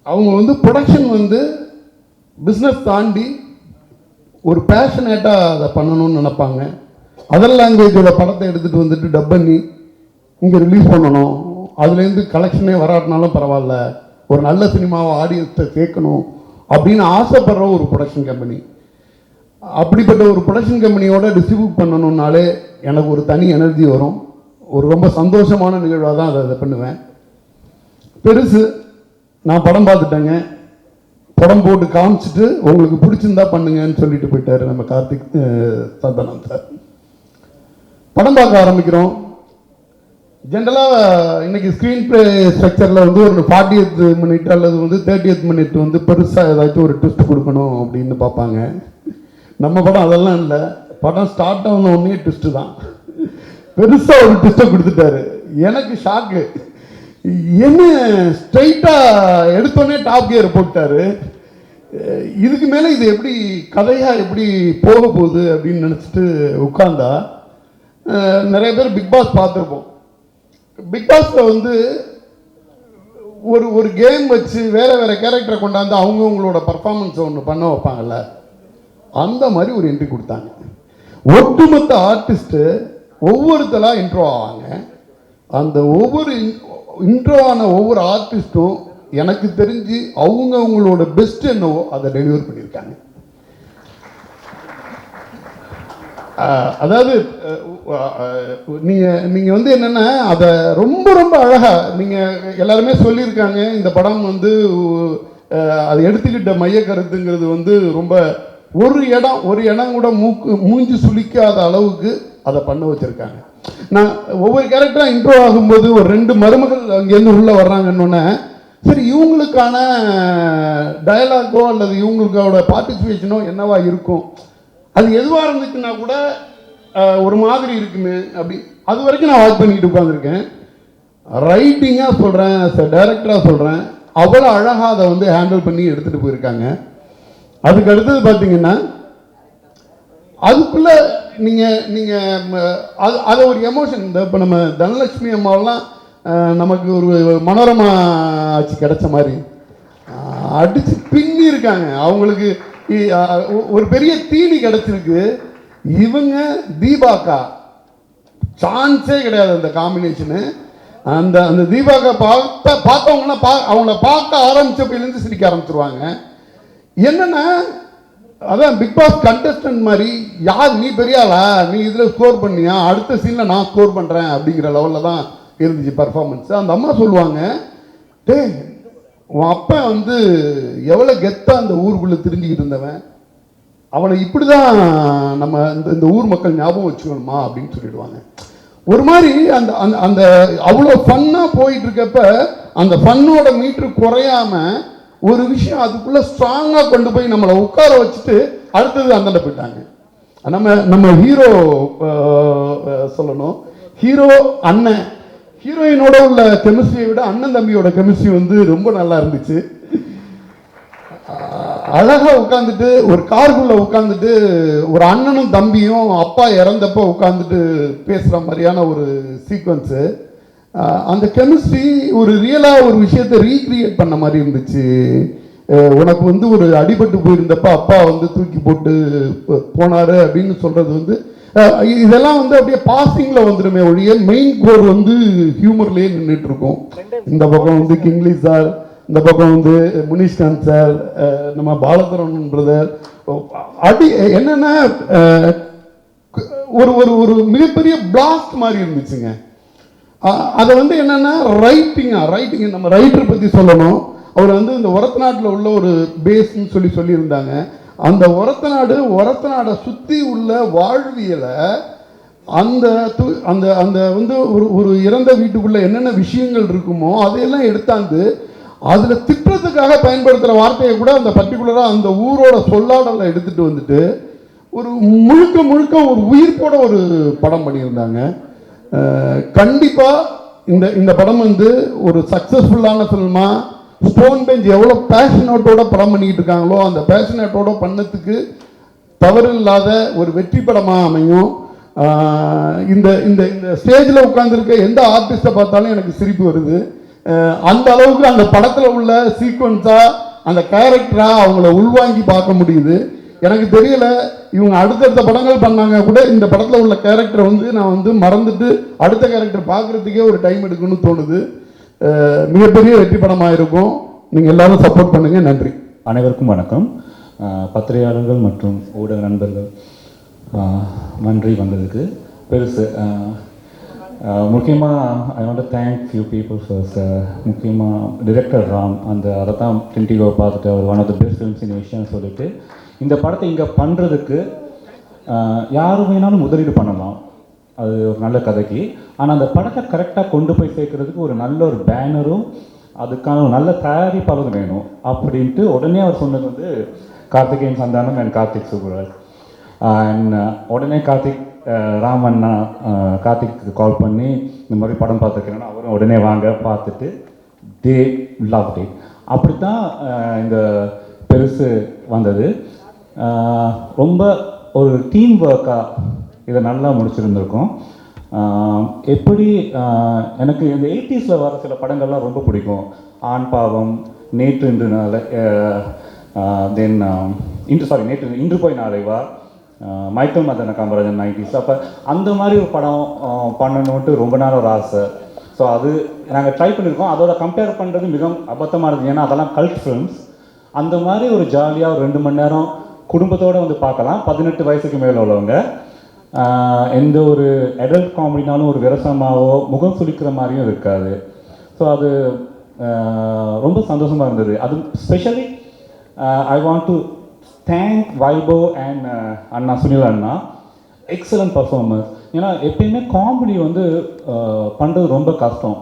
அவங்க ப்ரொடக்ஷன் பிஸ்னஸ் தாண்டி ஒரு பேஷனேட்டாக அதை பண்ணணும்னு நினைப்பாங்க. அதர் லாங்குவேஜோட படத்தை எடுத்துகிட்டு வந்துட்டு டப் பண்ணி இங்கே ரிலீஸ் பண்ணணும், அதுலேருந்து கலெக்ஷனே வராட்டினாலும் பரவாயில்ல, ஒரு நல்ல சினிமாவை ஆடியன்ஸை சேர்க்கணும் அப்படின்னு ஆசைப்படுற ஒரு ப்ரொடக்ஷன் கம்பெனி. அப்படிப்பட்ட ஒரு ப்ரொடக்ஷன் கம்பெனியோட டிஸ்ட்ரிபியூட் பண்ணணுன்னாலே எனக்கு ஒரு தனி எனர்ஜி வரும். ஒரு ரொம்ப சந்தோஷமான நிகழ்வாக தான் அதை பண்ணுவேன். பெருசு நான் படம் பார்த்துட்டேங்க. படம் போட்டு காமிச்சிட்டு உங்களுக்கு பிடிச்சிருந்தா பண்ணுங்கன்னு சொல்லிட்டு போயிட்டாரு நம்ம கார்த்திக் சந்தானம் சார். படம் பார்க்க ஆரம்பிக்கிறோம். ஜென்ரலாக இன்னைக்கு ஸ்க்ரீன் ப்ளே ஸ்ட்ரக்சரில் வந்து ஒரு 40th மினிட் அல்லது வந்து 30th மினிட் வந்து பெருசாக ஏதாச்சும் ஒரு ட்விஸ்ட் கொடுக்கணும் அப்படின்னு பார்ப்பாங்க. நம்ம படம் அதெல்லாம் இல்லை. படம் ஸ்டார்ட் ஆன உடனே ட்விஸ்ட்டு தான். பெருசாக ஒரு ட்விஸ்ட்டை கொடுத்துட்டாரு. எனக்கு ஷாக்கு. என்ன ஸ்ட்ரைட்டாக எடுத்தோடனே டாப் கியர் போட்டாரு. இதுக்கு மேலே இது எப்படி கதையாக எப்படி போக போகுது அப்படின்னு நினச்சிட்டு உட்கார்ந்தா, நிறைய பேர் பிக் பாஸ் பார்த்துருப்போம். பிக் பாஸில் வந்து ஒரு கேம் வச்சு வேறு கேரக்டரை கொண்டாந்து அவங்கவுங்களோட பர்ஃபார்மன்ஸை ஒன்று பண்ண வைப்பாங்கல்ல, அந்த மாதிரி ஒரு என்ட்ரி கொடுத்தாங்க. ஒட்டுமொத்த ஆர்டிஸ்ட்டு ஒவ்வொருத்தராக இன்ட்ரோ ஆவாங்க. அந்த ஒவ்வொரு இன்ட்ரோ ஆன ஒவ்வொரு ஆர்டிஸ்ட்டும் எனக்கு தெரிஞ்சு அவங்களோட பெஸ்ட் என்னவோ அதை டெலிவர் பண்ணியிருக்காங்க. அதாவது நீங்கள் வந்து என்னென்னா அதை ரொம்ப ரொம்ப அழகாக நீங்கள் எல்லாருமே சொல்லியிருக்காங்க. இந்த படம் வந்து அதை எடுத்துக்கிட்ட மைய கருத்துங்கிறது வந்து ரொம்ப ஒரு இடம் கூட மூஞ்சி சுளிக்காத அளவுக்கு அதை பண்ண வச்சுருக்காங்க. நான் ஒவ்வொரு கேரக்டராக இன்ட்ரோ ஆகும்போது ஒரு 2 மருமகள் அங்கேருந்து உள்ளே வர்றாங்கன்னொன்னே, சரி இவங்களுக்கான டயலாக்கோ அல்லது இவங்களுக்கோட பார்ட்டிசிபேஷனோ என்னவா இருக்கும், அது எதுவாக இருந்துச்சுன்னா கூட ஒரு மாதிரி இருக்குமே அப்படி, அது வரைக்கும் நான் வாட்ச் பண்ணிக்கிட்டு உட்காந்துருக்கேன். ரைட்டிங்காக சொல்கிறேன், டைரக்டராக சொல்கிறேன், அவ்வளோ அழகாக அதை வந்து ஹேண்டில் பண்ணி எடுத்துகிட்டு போயிருக்காங்க. அதுக்கு அடுத்தது பார்த்தீங்கன்னா அதுக்குள்ளே நீங்கள் அதை ஒரு எமோஷன். இந்த இப்போ நம்ம தனலட்சுமி அம்மாவெல்லாம் நமக்கு ஒரு மனோரமா ஆட்சி கிடைச்ச மாதிரி அடித்து பின்னி இருக்காங்க. அவங்களுக்கு ஒரு பெரிய தீனி கிடச்சிருக்கு. இவங்க தீபாக்கா சான்ஸே கிடையாது அந்த காம்பினேஷனு. அந்த தீபாக்கா பார்த்தவங்கன்னா அவங்கள பார்க்க ஆரம்பிச்சப்பையிலேருந்து சிரிக்க ஆரம்பிச்சிருவாங்க. என்னென்னா அதான் பிக் பாஸ் கண்டஸ்டன்ட் மாதிரி, யார் நீ பெரியாளா, நீ இதில் ஸ்கோர் பண்ணியா, அடுத்த சீனில் நான் ஸ்கோர் பண்ணுறேன் அப்படிங்கிற லெவலில் தான் இருந்துச்சு பர்ஃபார்மன்ஸ். அந்த அம்மா சொல்லுவாங்க, டேய் உன் அப்பா வந்து எவ்வளோ கெத்தாக அந்த ஊருக்குள்ளே தெரிஞ்சுக்கிட்டு இருந்தவன், அவனை இப்படி தான் நம்ம இந்த ஊர் மக்கள் ஞாபகம் வச்சுக்கணுமா அப்படின்னு சொல்லிடுவாங்க. ஒரு மாதிரி அந்த அந்த அவ்வளோ ஃபன்னாக போயிட்டு இருக்கப்ப அந்த ஃபன்னோட மீட்ரு குறையாமல் ஒரு விஷயம் அதுக்குள்ளே ஸ்ட்ராங்காக கொண்டு போய் நம்மளை உட்கார வச்சுட்டு அடுத்தது அந்தாண்ட போயிட்டாங்க. நம்ம ஹீரோ சொல்லணும், ஹீரோ அண்ணன் ஹீரோயினோட உள்ள கெமிஸ்ட்ரியை விட அண்ணன் தம்பியோட கெமிஸ்ட்ரி வந்து ரொம்ப நல்லா இருந்துச்சு. அழகாக உட்காந்துட்டு ஒரு காருக்குள்ளே உட்காந்துட்டு ஒரு அண்ணனும் தம்பியும் அப்பா இறந்தப்போ உட்காந்துட்டு பேசுகிற மாதிரியான ஒரு சீக்வன்ஸு. அந்த கெமிஸ்ட்ரி ஒரு ரியலாக ஒரு விஷயத்தை ரீக்ரியேட் பண்ண மாதிரி இருந்துச்சு. உனக்கு வந்து ஒரு அடிபட்டு போயிருந்தப்ப அப்பா வந்து தூக்கி போட்டு போனார் அப்படின்னு சொல்கிறது வந்து இதெல்லாம் வந்து அப்படியே பாசிங்கில் வந்துடுமே ஒழிய மெயின் கோர் வந்து ஹியூமர்லேயே நின்றுட்டு இருக்கும். இந்த பக்கம் வந்து கிங்லி சார், இந்த பக்கம் வந்து முனிஷ்காந்த் சார், நம்ம பாலதரன் பிரதர் என்னென்னா ஒரு ஒரு ஒரு மிகப்பெரிய பிளாஸ்ட் மாதிரி இருந்துச்சுங்க. அதை வந்து என்னென்னா ரைட்டிங் நம்ம ரைட்டர் பற்றி சொல்லணும். அவர் வந்து இந்த ஒரத்தநாட்டில் உள்ள ஒரு பேஸ்ன்னு சொல்லியிருந்தாங்க. அந்த ஒரத்தநாடை சுற்றி உள்ள வாழ்வியலை அந்த அந்த அந்த வந்து ஒரு இறந்த வீட்டுக்குள்ளே என்னென்ன விஷயங்கள் இருக்குமோ அதையெல்லாம் எடுத்தாந்து அதில் திட்டத்துக்காக பயன்படுத்துகிற வார்த்தையை கூட அந்த பர்டிகுலராக அந்த ஊரோட சொல்லாடலை எடுத்துகிட்டு வந்துட்டு ஒரு முழுக்க ஒரு உயிர்ப்போட ஒரு படம் பண்ணியிருந்தாங்க. கண்டிப்பாக இந்த படம் வந்து ஒரு சக்ஸஸ்ஃபுல்லான ஃபில்மா. ஸ்டோன் பெஞ்ச் எவ்வளோ பேஷனேட்டோட படம் பண்ணிக்கிட்டு இருக்காங்களோ அந்த பேஷனேட்டோட பண்ணத்துக்கு தவறு இல்லாத ஒரு வெற்றி படமாக அமையும். இந்த இந்த இந்த ஸ்டேஜில் உட்காந்துருக்க எந்த ஆர்டிஸ்ட்டை பார்த்தாலும் எனக்கு சிரிப்பு வருது. அந்த அளவுக்கு அந்த படத்தில் உள்ள சீக்வன்ஸாக அந்த கேரக்டராக அவங்கள உள்வாங்கி பார்க்க முடியுது. எனக்கு தெரியல இவங்க அடுத்தடுத்த படங்கள் பண்ணாங்க கூட இந்த படத்தில் உள்ள கேரக்டரை வந்து நான் வந்து மறந்துட்டு அடுத்த கேரக்டர் பார்க்குறதுக்கே ஒரு டைம் எடுக்கணும்னு தோணுது. மிகப்பெரிய வெற்றி படமாக இருக்கும். நீங்கள் எல்லாரும் சப்போர்ட் பண்ணுங்கள். நன்றி. அனைவருக்கும் வணக்கம். பத்திரிகையாளர்கள் மற்றும் ஊடக நண்பர்கள் நன்றி வந்ததுக்கு பெருசு. முக்கியமாக I want to thank few people first. முக்கியமாக டிரெக்டர் ராம், அதை தான் டிண்டிகோ பார்த்துட்டு அவர் one of the best films in ஏஷியான்னு சொல்லிட்டு இந்த படத்தை இங்கே பண்ணுறதுக்கு யார் வேணாலும் முதலீடு பண்ணலாம், அது ஒரு நல்ல கதைக்கு. ஆனால் அந்த படத்தை கரெக்டாக கொண்டு போய் சேர்க்கறதுக்கு ஒரு நல்ல ஒரு பேனரும் அதுக்கான ஒரு நல்ல தயாரிப்பாளரும் வேணும் அப்படின்ட்டு உடனே அவர் சொன்னது வந்து கார்த்திகேயன் சந்தானம் அண்ட் கார்த்திக் சுப்புராஜ். அண்ட் உடனே ராமண்ணா கார்த்திக்கு கால் பண்ணி இந்த மாதிரி படம் பார்த்துருக்கேன்னா அவரும் உடனே வாங்க பார்த்துட்டு தே லவ் டே. அப்படி தான் இந்த பெருசு வந்தது. ரொம்ப ஒரு டீம் ஒர்க்காக இதை நல்லா முடிச்சிருந்துருக்கோம். எப்படி எனக்கு இந்த 80s வர சில படங்கள்லாம் ரொம்ப பிடிக்கும். ஆண் பாவம், நேற்று இன்று நாளை, தென் இன்று போய் நாளை வா, மைக்கேல் மதன காமராஜன் 90s. அப்போ அந்த மாதிரி ஒரு படம் பண்ணணுன்ட்டு ரொம்ப நாள் ஒரு ஆசை. ஸோ அது நாங்கள் ட்ரை பண்ணியிருக்கோம். அதோட கம்பேர் பண்ணுறது மிகவும் அபத்தமானது, ஏன்னா அதெல்லாம் கல்ட் ஃபிலிம்ஸ். அந்த மாதிரி ஒரு ஜாலியாக ஒரு 2 மணி நேரம் குடும்பத்தோடு வந்து பார்க்கலாம். 18 வயசுக்கு மேலே உள்ளவங்க. எந்த ஒரு அடல்ட் காமெடினாலும் ஒரு விரசமாவோ முகம் சுளிக்கிற மாதிரியும் இருக்காது. ஸோ அது ரொம்ப சந்தோஷமாக இருந்தது. அது specially I want to thank Vaibhav and Anna Sunil Anna. Excellent performance. ஏன்னா எப்பயுமே காமெடி வந்து பண்ணுறது ரொம்ப கஷ்டம்.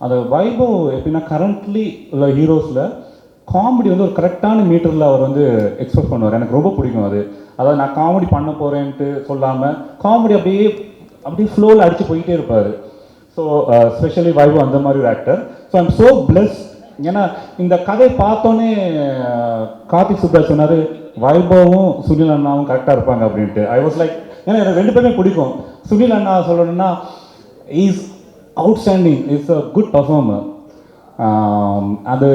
அந்த வைபவ் எப்படின்னா கரண்ட்லி உள்ள ஹீரோஸில் காமெடி வந்து ஒரு கரெக்டான மீட்டரில் அவர் வந்து எக்ஸ்பிரஸ் பண்ணுவார். எனக்கு ரொம்ப பிடிக்கும் அது. அதாவது நான் காமெடி பண்ண போகிறேன்ட்டு சொல்லாமல் காமெடி அப்படியே ஃப்ளோவில் அடித்து போயிட்டே இருப்பார். ஸோ ஸ்பெஷலி வைபவ் அந்த மாதிரி ஒரு actor. So I'm so plus. ஏன்னா இந்த கதை பார்த்தோன்னே கார்த்திக் சுப்ராஜ் சொன்னார் வைபவும் சுனில் அண்ணாவும் கரெக்டாக இருப்பாங்க அப்படின்ட்டு. ஐ வாஸ் லைக், ஏன்னா எனக்கு 2 பேருமே பிடிக்கும். சுனில் அண்ணா சொல்லணும்னா is outstanding, is a good performer. அது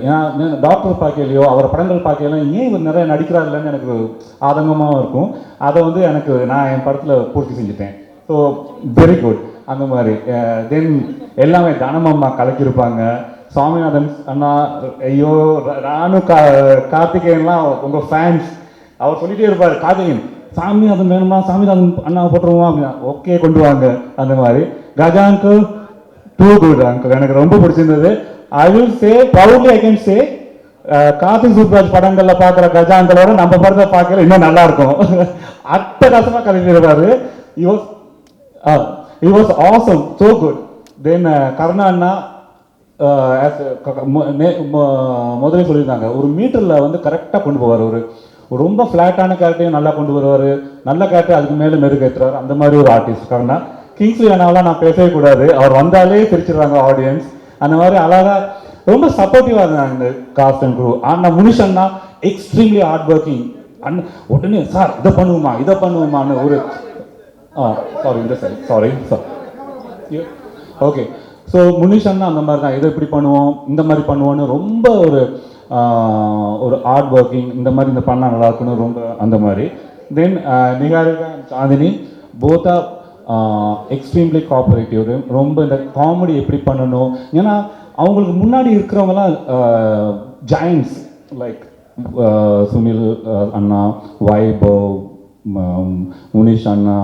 ஏன்னா டாக்டர் பார்க்கலையோ அவர் படங்கள் பார்க்கலாம் ஏன் இவர் நிறைய நடிக்கிறார் இல்லைன்னு எனக்கு ஆதங்கமாகவும் இருக்கும். அதை வந்து நான் என் படத்தில் பூர்த்தி செஞ்சுட்டேன். So very good. அந்த மாதிரி தென் எல்லாமே தனமம்மா கலக்கியிருப்பாங்க. சுவாமிநாதன் அண்ணா, ஐயோ நானும் கார்த்திகேயன்லாம் உங்கள் ஃபேன்ஸ். அவர் சொல்லிகிட்டே இருப்பார், கார்த்திகேயன் சாமிநாதன் வேணுமா, சாமிநாதன் அண்ணா போட்டுருவோம் அப்படின்னா ஓகே கொண்டு வாங்க. அந்த மாதிரி Gaja uncle too good uncle, எனக்கு ரொம்ப பிடிச்சிருந்தது. I will say proudly I can say Karthik Subbaraj படங்களில் பார்க்குற கஜா அங்கிளோட நம்ம படத்தை பார்க்கல இன்னும் நல்லா இருக்கும். அட்டகாசமாக கலக்கிடுவார். he was awesome, so good. Then Karuna அண்ணா முதலே சொல்லியிருந்தாங்க, ஒரு மீட்டரில் வந்து கரெக்டாக கொண்டு போவார். ஒரு ரொம்ப ஃப்ளாட்டான கேரக்டரையும் நல்லா கொண்டு வருவார், நல்ல கேரக்டர் அதுக்கு மேலே மெருகேற்றுறாரு. அந்த மாதிரி ஒரு ஆர்டிஸ்ட் கருணா. கிங்ஸ்லி அண்ணாவெல்லாம் நான் பேசவே கூடாது, அவர் வந்தாலே சிரிச்சிடுறாங்க ஆடியன்ஸ். அந்த மாதிரி அழகாக ரொம்ப சப்போர்ட்டிவாக இருந்தாங்க இந்த காஸ்ட் அண்ட் க்ரூ. ஆனால் முனிஷ் அண்ணா எக்ஸ்ட்ரீம்லி ஹார்ட் ஒர்க்கிங். உடனே சார் இதை பண்ணுவோமான்னு ஒரு சாரி ஓகே. ஸோ முனிஷ் அண்ணா அந்த மாதிரி தான், இதை இப்படி பண்ணுவோம் இந்த மாதிரி பண்ணுவோன்னு ரொம்ப ஒரு ஹார்ட் ஒர்க்கிங். இந்த மாதிரி இந்த பண்ணால் நல்லா இருக்குன்னு ரொம்ப அந்த மாதிரி. Then Niharika and Chandini both are extremely cooperative. ரொம்ப இந்த காமெடி எப்படி பண்ணணும், ஏன்னா அவங்களுக்கு முன்னாடி இருக்கிறவங்கலாம் ஜாயின்ட்ஸ் லைக் சுனில் அண்ணா, வைபவ், முனிஷ் அண்ணா,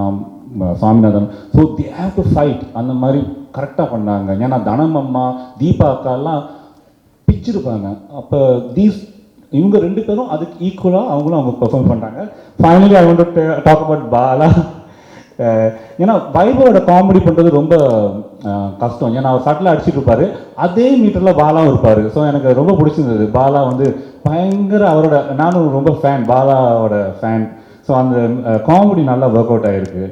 Swaminathan. So they have to fight. அந்த மாதிரி கரெக்டாக பண்ணாங்க. ஏன்னா தனமம்மா, தீபா அக்காலாம் பிச்சிருப்பாங்க. அப்போ இவங்க 2 பேரும் அதுக்கு ஈக்குவலாக அவங்க பெர்ஃபார்ம் பண்ணுறாங்க. Finally I want to talk about Bala. ஏன்னா வைபவோட காமெடி பண்ணுறது ரொம்ப கஷ்டம். ஏன்னா அவர் சட்டில் அடிச்சுட்டு இருப்பார், அதே மீட்டரில் பாலாவும் இருப்பார். ஸோ எனக்கு ரொம்ப பிடிச்சிருந்தது. பாலா வந்து பயங்கர அவரோட, நானும் ரொம்ப ஃபேன், பாலாவோட ஃபேன். ஸோ அந்த காமெடி நல்லா ஒர்க் அவுட் ஆகிருக்கு.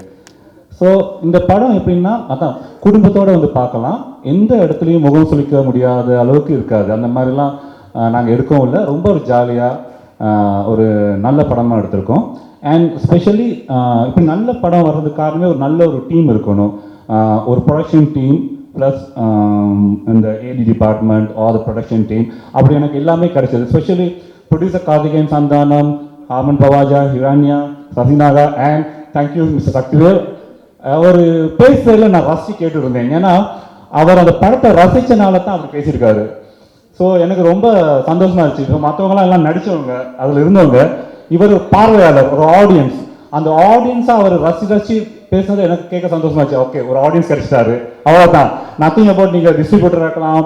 ஸோ இந்த படம் எப்படின்னா அதான் குடும்பத்தோடு வந்து பார்க்கலாம். எந்த இடத்துலையும் முகம் சுளிக்க முடியாத அளவுக்கு இருக்காது. அந்த மாதிரிலாம் நாங்கள் எடுக்கவும் இல்லை. ரொம்ப ஒரு ஜாலியாக ஒரு நல்ல படமாக எடுத்திருக்கோம். அண்ட் ஸ்பெஷலி இப்போ நல்ல படம் வர்றதுக்கு காரணமே ஒரு நல்ல ஒரு டீம் இருக்கணும். ஒரு ப்ரொடக்ஷன் டீம் ப்ளஸ் இந்த ஏடி டிபார்ட்மெண்ட் ஆர் ப்ரொடக்ஷன் டீம், அப்படி எனக்கு எல்லாமே கிடைச்சது. Specially producer Karthikeyan Santhanam, Amen பவாஜா, ஹிரானியா, சசிநாகா and thank you mister Sakthivel. அவர் பேசுறதுல நான் ரசித்து கேட்டு இருந்தேன். ஏன்னா அவர் அந்த படத்தை ரசித்தனால தான் அவர் பேசியிருக்காரு. ஸோ எனக்கு ரொம்ப சந்தோஷமாக இருந்துச்சு. இப்போ மற்றவங்களாம் எல்லாம் நடித்தவங்க, அதில் இருந்தவங்க, இவர் பார்வையாளர், ஒரு ஆடியன்ஸ். அந்த ஆடியன்ஸாக அவர் ரசிச்சு பேசுனது எனக்கு கேட்க சந்தோஷமாச்சு. ஓகே, ஒரு ஆடியன்ஸ் கிடைச்சிட்டாரு, அவ்வளோதான். நத்திங் அபவுட் நீங்கள் டிஸ்ட்ரிபியூட்டர் இருக்கலாம்,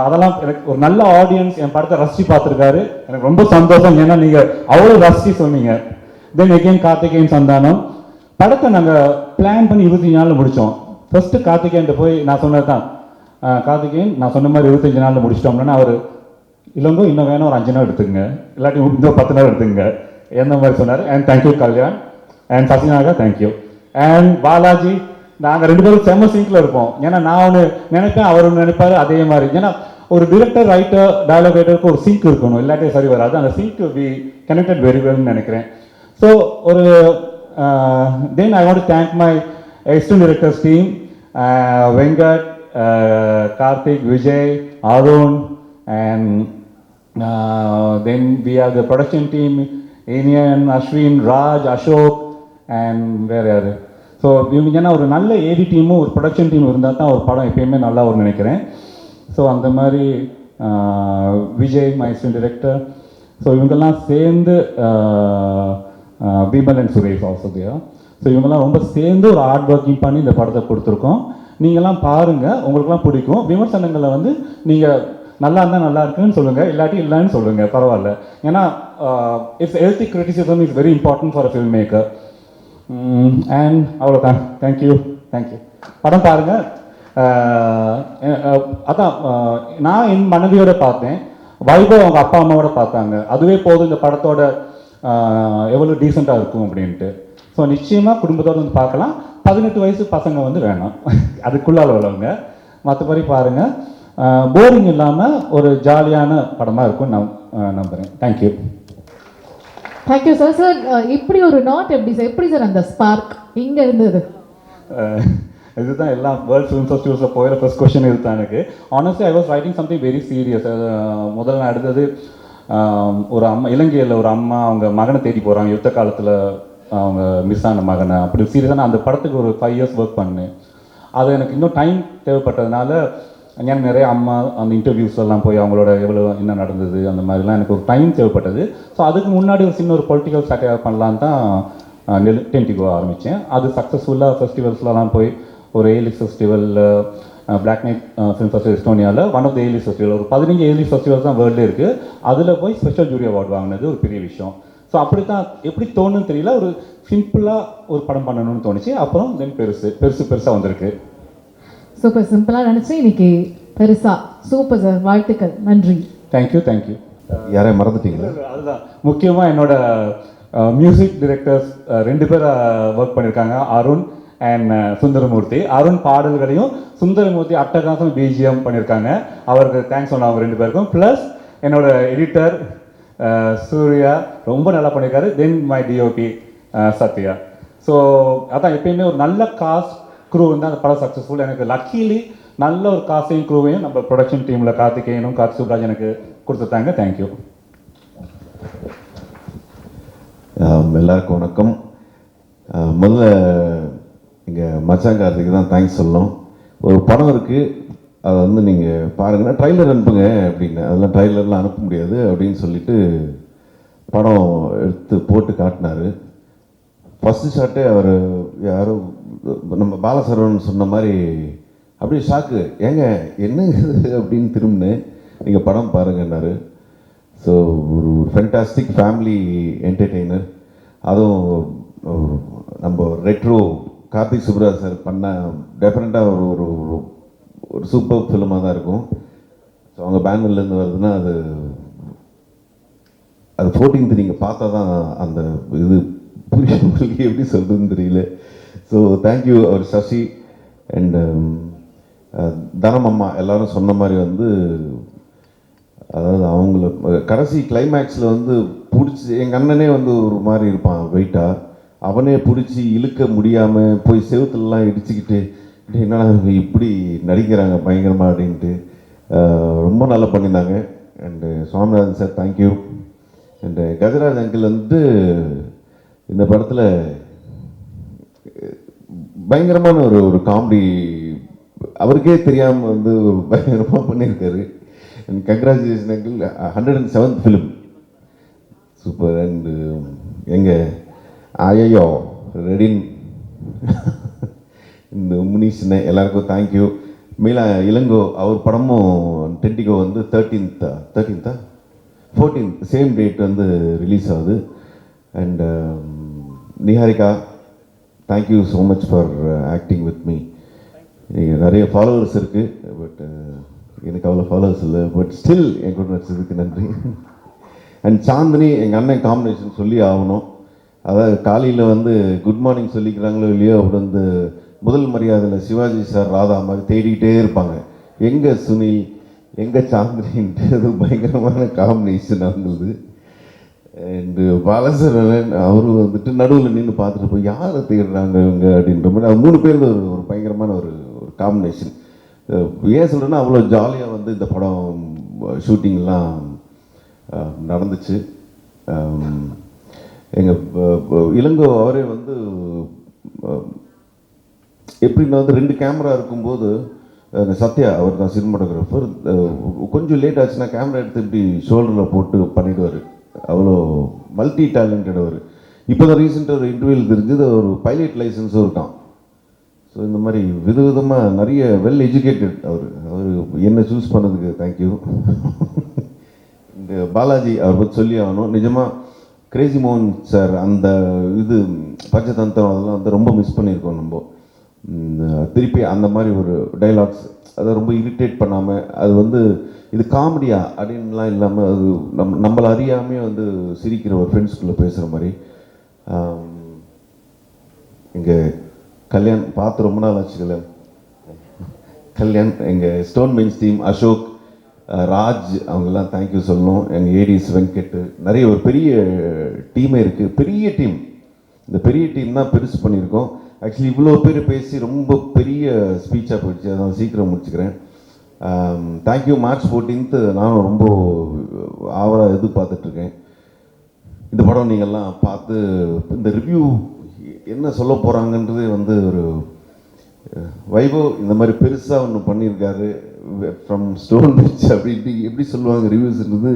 அதெல்லாம் எனக்கு ஒரு நல்ல ஆடியன்ஸ் என் படத்தை ரசித்து பார்த்துருக்காரு. எனக்கு ரொம்ப சந்தோஷம், ஏன்னா நீங்கள் அவ்வளோ ரசித்து சொன்னீங்க. தென் எகெயின் கார்த்திகேயன் சந்தானம் படத்தை நாங்கள் பிளான் பண்ணி 25 நாளில் முடித்தோம். ஃபஸ்ட்டு கார்த்திகேயன்ட்ட போய் நான் சொன்னது தான், கார்த்திகேயன் நான் சொன்ன மாதிரி 25 நாளில் முடிச்சிட்டோம்னா அவர் இல்லைங்கோ இன்னும் வேணும் ஒரு 5 நாள் எடுத்துங்க, இல்லாட்டி இன்னும் 10 நாள் எடுத்துங்க எந்த மாதிரி சொன்னார். And thank you Kalyan and Sasinaga, thank you. And Balaji, நாங்கள் 2 பேரும் செம்ம சிங்கில் இருப்போம். ஏன்னா நான் ஒன்று நினைப்பேன், அவர் ஒன்று நினைப்பார், அதே மாதிரி. ஏன்னா ஒரு டிரெக்டர், ரைட்டர், டயலாக் ரைட்டருக்கு ஒரு சிங்க் இருக்கணும், இல்லாட்டி சரி வராது. அந்த சிங்க் வி கனெக்டட் வெரி வெல்னு நினைக்கிறேன். ஸோ ஒரு then I want to thank my extern directors team, Venkat, Karthik, Vijay, Arun, and then we have the production team, Inian, Ashwin, Raj, Ashok, and வேறு யார். ஸோ இவங்க ஏன்னா ஒரு நல்ல ஏடி டீமும் ஒரு ப்ரொடக்ஷன் டீம் இருந்தால் தான் ஒரு படம் எப்பயுமே நல்லா வரும்னு நினைக்கிறேன். ஸோ அந்த மாதிரி Vijay, my assistant director, so இவங்கெல்லாம் சேர்ந்து Bimal and Suresh also there. So இவங்கெல்லாம் ரொம்ப சேர்ந்து ஒரு ஹார்ட் ஒர்க்கிங் பண்ணி இந்த படத்தை கொடுத்துருக்கோம். நீங்கள்லாம் பாருங்கள், உங்களுக்குலாம் பிடிக்கும். விமர்சனங்களை வந்து நீங்கள் நல்லா இருந்தால் நல்லா இருக்குன்னு சொல்லுங்கள், இல்லாட்டி இல்லைன்னு சொல்லுங்கள், பரவாயில்ல. ஏன்னா it's healthy criticism is very important for a film maker. And அவ்வளோதான். தேங்க்யூ. படம் பாருங்கள். அதான் நான் என் மனைவியோட பார்த்தேன், வைபவ் அவங்க அப்பா அம்மாவோட பார்த்தாங்க. அதுவே போதும் இந்த படத்தோட எவ்வளோ டீசெண்டாக இருக்கும் அப்படின்ட்டு. ஸோ நிச்சயமாக குடும்பத்தோடு வந்து பார்க்கலாம். 18 வயசு பசங்க வந்து வேணாம், அதுக்குள்ளால் உள்ளவங்க. மற்றபடி பாருங்கள், போரிங் இல்லாமல் ஒரு ஜாலியான படமாக இருக்கும்னு நான் நம்புகிறேன். தேங்க்யூ. Thank you sir. சார் இப்படி ஒரு நாட் எப்படி சார், எப்படி சார் அந்த ஸ்பார்க் இங்கே இருந்தது? இதுதான் எல்லாம் வேர்ல்ட் ஃபிலிம் ஃபெஸ்டிவல்ஸில் போகிற ஃபர்ஸ்ட் கொஸ்டின் இதுதான் எனக்கு. Honestly I was writing something very serious. முதல்ல நான் எடுத்தது ஒரு அம்மா, இலங்கையில் ஒரு அம்மா அவங்க மகனை தேடி போகிறாங்க, யுத்த காலத்தில் அவங்க மிஸ் ஆன மகனை. அப்படி சீரியஸாக நான் அந்த படத்துக்கு ஒரு 5 years ஒர்க் பண்ணேன். அது எனக்கு இன்னும் டைம் தேவைப்பட்டதுனால ஏன்னா நிறைய அம்மா அந்த இன்டர்வியூஸ்லாம் போய் அவங்களோட எவ்வளோ என்ன நடந்தது அந்த மாதிரிலாம் எனக்கு ஒரு டைம் தேவைப்பட்டது. ஸோ அதுக்கு முன்னாடி ஒரு சின்ன ஒரு பொலிட்டிக்கல் ஸ்டார்ட் பண்ணலான்னு தான் டென்டிகோ ஆரம்பித்தேன். அது சக்ஸஸ்ஃபுல்லாக ஃபெஸ்டிவல்ஸ்லாம் போய் ஒரு A list festival, Black Night film festival எஸ்டோனியாவில் one of the A list festival, ஒரு 15 ஏலிஸ் ஃபெஸ்டிவல்ஸ் தான் வேர்ல்டே இருக்குது. அதில் போய் ஸ்பெஷல் ஜூரி அவார்டு வாங்கினது ஒரு பெரிய விஷயம். ஸோ அப்படி தான் எப்படி தோணுன்னு தெரியல, ஒரு சிம்பிளாக ஒரு படம் பண்ணணும்னு தோணுச்சு. அப்புறம் தென் பெருசாக வந்திருக்கு. சூப்பர், சிம்பிளாக நினச்சி இன்னைக்கு பெருசா. சூப்பர் சார், வாழ்த்துக்கள், நன்றி. தேங்க்யூ. யாரையும் மறந்துட்டீங்களா? அதுதான் முக்கியமாக என்னோட மியூசிக் டிரெக்டர்ஸ் 2 பேர் ஒர்க் பண்ணியிருக்காங்க, அருண் அண்ட் சுந்தரமூர்த்தி. அருண் பாடல்களையும், சுந்தரமூர்த்தி அட்டகாசம் பிஜிஎம் பண்ணியிருக்காங்க. அவருக்கு தேங்க்ஸ் சொன்ன அவங்க 2 பேருக்கும். ப்ளஸ் என்னோட எடிட்டர் சூர்யா ரொம்ப நல்லா பண்ணியிருக்காரு. Then my DOP Sathya. So அதான் எப்பயுமே ஒரு நல்ல காஸ்ட் க்ரூ வந்து அந்த படம் சக்ஸஸ்ஃபுல். எனக்கு லக்கீலி நல்ல ஒரு காஸ்டையும் க்ரூவையும் நம்ம ப்ரொடக்ஷன் டீமில் கார்த்திகேயனும் கார்த்தி சுப்ராஜ் எனக்கு கொடுத்துட்டாங்க. தேங்க்யூ. எல்லாருக்கும் வணக்கம். முதல்ல எங்கள் மச்சான் கார்த்திக்கு தான் தேங்க்ஸ் சொல்லணும். ஒரு படம் இருக்குது, அதை வந்து நீங்கள் பாருங்கன்னா ட்ரைலர் அனுப்புங்க அப்படின்னு. அதெல்லாம் ட்ரைலர்லாம் அனுப்ப முடியாது அப்படின்னு சொல்லிட்டு படம் எடுத்து போட்டு காட்டினார். ஃபஸ்ட்டு ஷாட்டே அவர் யாரோ நம்ம பாலசரவன் சொன்ன மாதிரி அப்படியே ஷாக்கு, ஏங்க என்னங்க அப்படின்னு திரும்பினேன். நீங்கள் படம் பாருங்கன்னாரு. ஸோ ஒரு ஃபென்டாஸ்டிக் ஃபேமிலி என்டர்டெய்னர். அதுவும் நம்ம ரெட்ரோ கார்த்திக் சுப்ராஜ் சார் பண்ண டெஃபினட்டாக ஒரு ஒரு சூப்பர் ஃபிலிமாக தான் இருக்கும். ஸோ அவங்க பேனர்லேருந்து வருதுன்னா அது 14th நீங்கள் பார்த்தா தான் அந்த இது புரியுது, எப்படி சொல்கிறதுன்னு தெரியல. ஸோ தேங்க்யூ அவர் சசி அண்ட் தனம் அம்மா எல்லாரும் சொன்ன மாதிரி வந்து, அதாவது அவங்கள கடைசி கிளைமேக்ஸில் வந்து பிடிச்சி, எங்கள் அண்ணனே வந்து ஒரு மாதிரி இருப்பான் வெயிட்டாக, அவனே பிடிச்சி இழுக்க முடியாமல் போய் செவுத்துலலாம் இடிச்சுக்கிட்டு என்னடா இப்படி நடிக்கிறாங்க பயங்கரமாக அப்படின்ட்டு ரொம்ப நல்லா பண்ணியிருந்தாங்க. And Swaminathan sir thank you. And Gajaraj uncle வந்து இந்த படத்தில் பயங்கரமான ஒரு காமெடி, அவருக்கே தெரியாமல் வந்து ஒரு பயங்கரமாக பண்ணியிருக்காரு. And congratulation uncle, 107th film, super. And எங்கள் ஐயோ ரெடின் இந்த முனீஷ்னு எல்லாருக்கும் தேங்க்யூ. மீலா இளங்கோ அவர் படமும் டென்டிகோ வந்து 14th சேம் டேட் வந்து ரிலீஸ் ஆகுது. And Niharika thank you so much for acting with me. நிறைய ஃபாலோவர்ஸ் இருக்குது, பட் எனக்கு அவ்வளோ ஃபாலோவர்ஸ் இல்லை, பட் ஸ்டில் என் கூட நடிச்சதுக்கு நன்றி. அண்ட் சாந்தினி எங்கள் அண்ணன் காம்பினேஷன் சொல்லி ஆகணும். அதாவது காலையில் வந்து குட் மார்னிங் சொல்லிக்கிறாங்களோ இல்லையோ, அப்படி வந்து முதல் மரியாதையில் சிவாஜி சார் ராதா மாதிரி தேடிக்கிட்டே இருப்பாங்க, எங்கே சுனில் எங்கே சாந்தினின்றது பயங்கரமான காம்பினேஷன் அவங்களுக்கு. அண்டு பாலசரவன் அவரும் வந்துட்டு நடுவில் நின்று பார்த்துட்டு போய் யாரை தேடுறாங்க இவங்க அப்படின்ற மாதிரி அது 3 பேர் ஒரு பயங்கரமான ஒரு காம்பினேஷன். ஏன் சொல்கிறேன்னா அவ்வளோ ஜாலியாக வந்து இந்த படம் ஷூட்டிங்லாம் நடந்துச்சு. எங்கள் இளங்கோ அவரே வந்து எப்படின்னா வந்து 2 கேமரா இருக்கும்போது சத்யா அவர் தான் சினிமாட்டோகிராஃபர், கொஞ்சம் லேட் ஆச்சுன்னா கேமரா எடுத்து இப்படி ஷோல்டரில் போட்டு பண்ணிவிடுவார். அவ்வளோ மல்டி டேலண்டட் அவர். இப்போ தான் ரீசெண்டாக ஒரு இன்டர்வியூவில் தெரிஞ்சது ஒரு பைலட் லைசன்ஸும் இருக்கான். ஸோ இந்த மாதிரி விதவிதமாக நிறைய வெல் எஜுகேட்டட் அவர் என்ன சூஸ் பண்ணதுக்கு தேங்க்யூ. இந்த பாலாஜி அவர் பற்றி சொல்லி ஆகணும். நிஜமாக கிரேசி மோகன் சார் அந்த இது பஞ்சதந்திரம் அதெல்லாம் வந்து ரொம்ப மிஸ் பண்ணியிருக்கோம் நம்ம. திருப்பி அந்த மாதிரி ஒரு டைலாக்ஸ் அதை ரொம்ப இரிட்டேட் பண்ணாமல் அது வந்து இது காமெடியா அப்படின்லாம் இல்லாமல் அது நம்மளை அறியாமே வந்து சிரிக்கிற ஒரு ஃப்ரெண்ட்ஸ்குள்ளே பேசுகிற மாதிரி. இங்கே கல்யாண் பார்த்து ரொம்ப நாள் ஆச்சு. கல்யாண் எங்கள் stone bench team Ashok Raj அவங்கெல்லாம் தேங்க்யூ சொல்லணும். எங்கள் ஏடிஸ் வெங்கட் நிறைய ஒரு பெரிய டீமே இருக்குது, பெரிய டீம். இந்த பெரிய டீம் தான் பெருசு பண்ணியிருக்கோம். ஆக்சுவலி இவ்வளோ பேர் பேசி ரொம்ப பெரிய ஸ்பீச்சாக போயிடுச்சு, அதான் சீக்கிரம் முடிச்சுக்கிறேன். தேங்க்யூ. மார்ச் 14th நானும் ரொம்ப ஆவலாக எதிர்பார்த்துட்ருக்கேன். இந்த படம் நீங்கள்லாம் பார்த்து இந்த ரிவ்யூ என்ன சொல்ல போகிறாங்கன்றதே வந்து ஒரு வைபவ் இந்த மாதிரி பெருசாக ஒன்று பண்ணியிருக்காரு ஃப்ரம் ஸ்டோன் பெஞ்ச் அப்படின்ட்டு எப்படி சொல்லுவாங்க ரிவ்யூஸ்ன்றது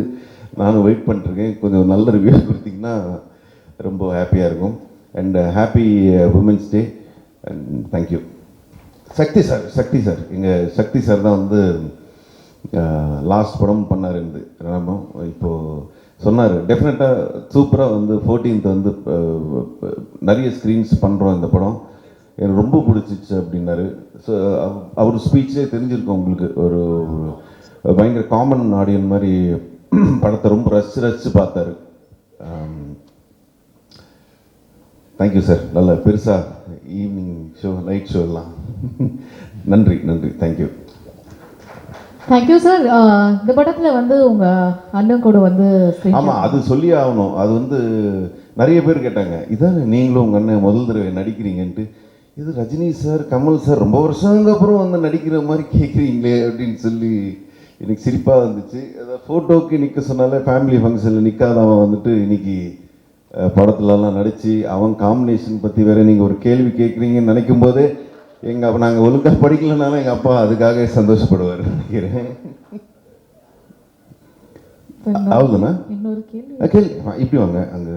நானும் வெயிட் பண்ணிட்டுருக்கேன். கொஞ்சம் நல்ல ரிவ்யூ கொடுத்தீங்கன்னா ரொம்ப ஹாப்பியாக இருக்கும். And happy women's day and thank you. Sakthi sir எங்கள் சக்தி சார் தான் வந்து லாஸ்ட் படம் பண்ணார் இருந்து ராமம். இப்போது சொன்னார் டெஃபினட்டாக சூப்பராக வந்து 14th வந்து நிறைய ஸ்க்ரீன்ஸ் பண்ணுறோம் இந்த படம், எனக்கு ரொம்ப பிடிச்சிச்சு அப்படின்னாரு. ஸோ அவர் ஸ்பீச்சே தெரிஞ்சிருக்கோம் உங்களுக்கு. ஒரு பயங்கர காமன் ஆடியன் மாதிரி படத்தை ரொம்ப ரசித்து பார்த்தாரு. Thank you sir. நல்ல பெருசாக ஈவினிங் ஷோ நைட் ஷோ எல்லாம் நன்றி தேங்க்யூ. Thank you sir. இந்த படத்தில் வந்து உங்கள் அண்ணன் கூட வந்து ஆமாம் அது சொல்லி ஆகணும். அது வந்து நிறைய பேர் கேட்டாங்க, இதான் நீங்களும் உங்கள் அண்ணன் முதல் தடவை நடிக்கிறீங்கன்ட்டு. இது ரஜினி சார் கமல் சார் ரொம்ப வருஷங்க அப்புறம் வந்து நடிக்கிற மாதிரி கேட்குறீங்களே அப்படின்னு சொல்லி எனக்கு சிரிப்பாக இருந்துச்சு. அதாவது ஃபோட்டோக்கு நிற்க சொன்னாலே ஃபேமிலி ஃபங்க்ஷனில் நிற்காதவன் வந்துட்டு இன்னைக்கு படத்துலலாம் நடித்து அவன் காம்பினேஷன் பற்றி வேறு நீங்கள் ஒரு கேள்வி கேட்குறீங்கன்னு நினைக்கும் போதே நாங்கள் ஒழுங்காக படிக்கலனாலும் எங்கள் அப்பா அதுக்காக சந்தோஷப்படுவார் நினைக்கிறேன். அவ்வளோதானே? இன்னொரு கேள்வி இப்படி வாங்க அங்கே.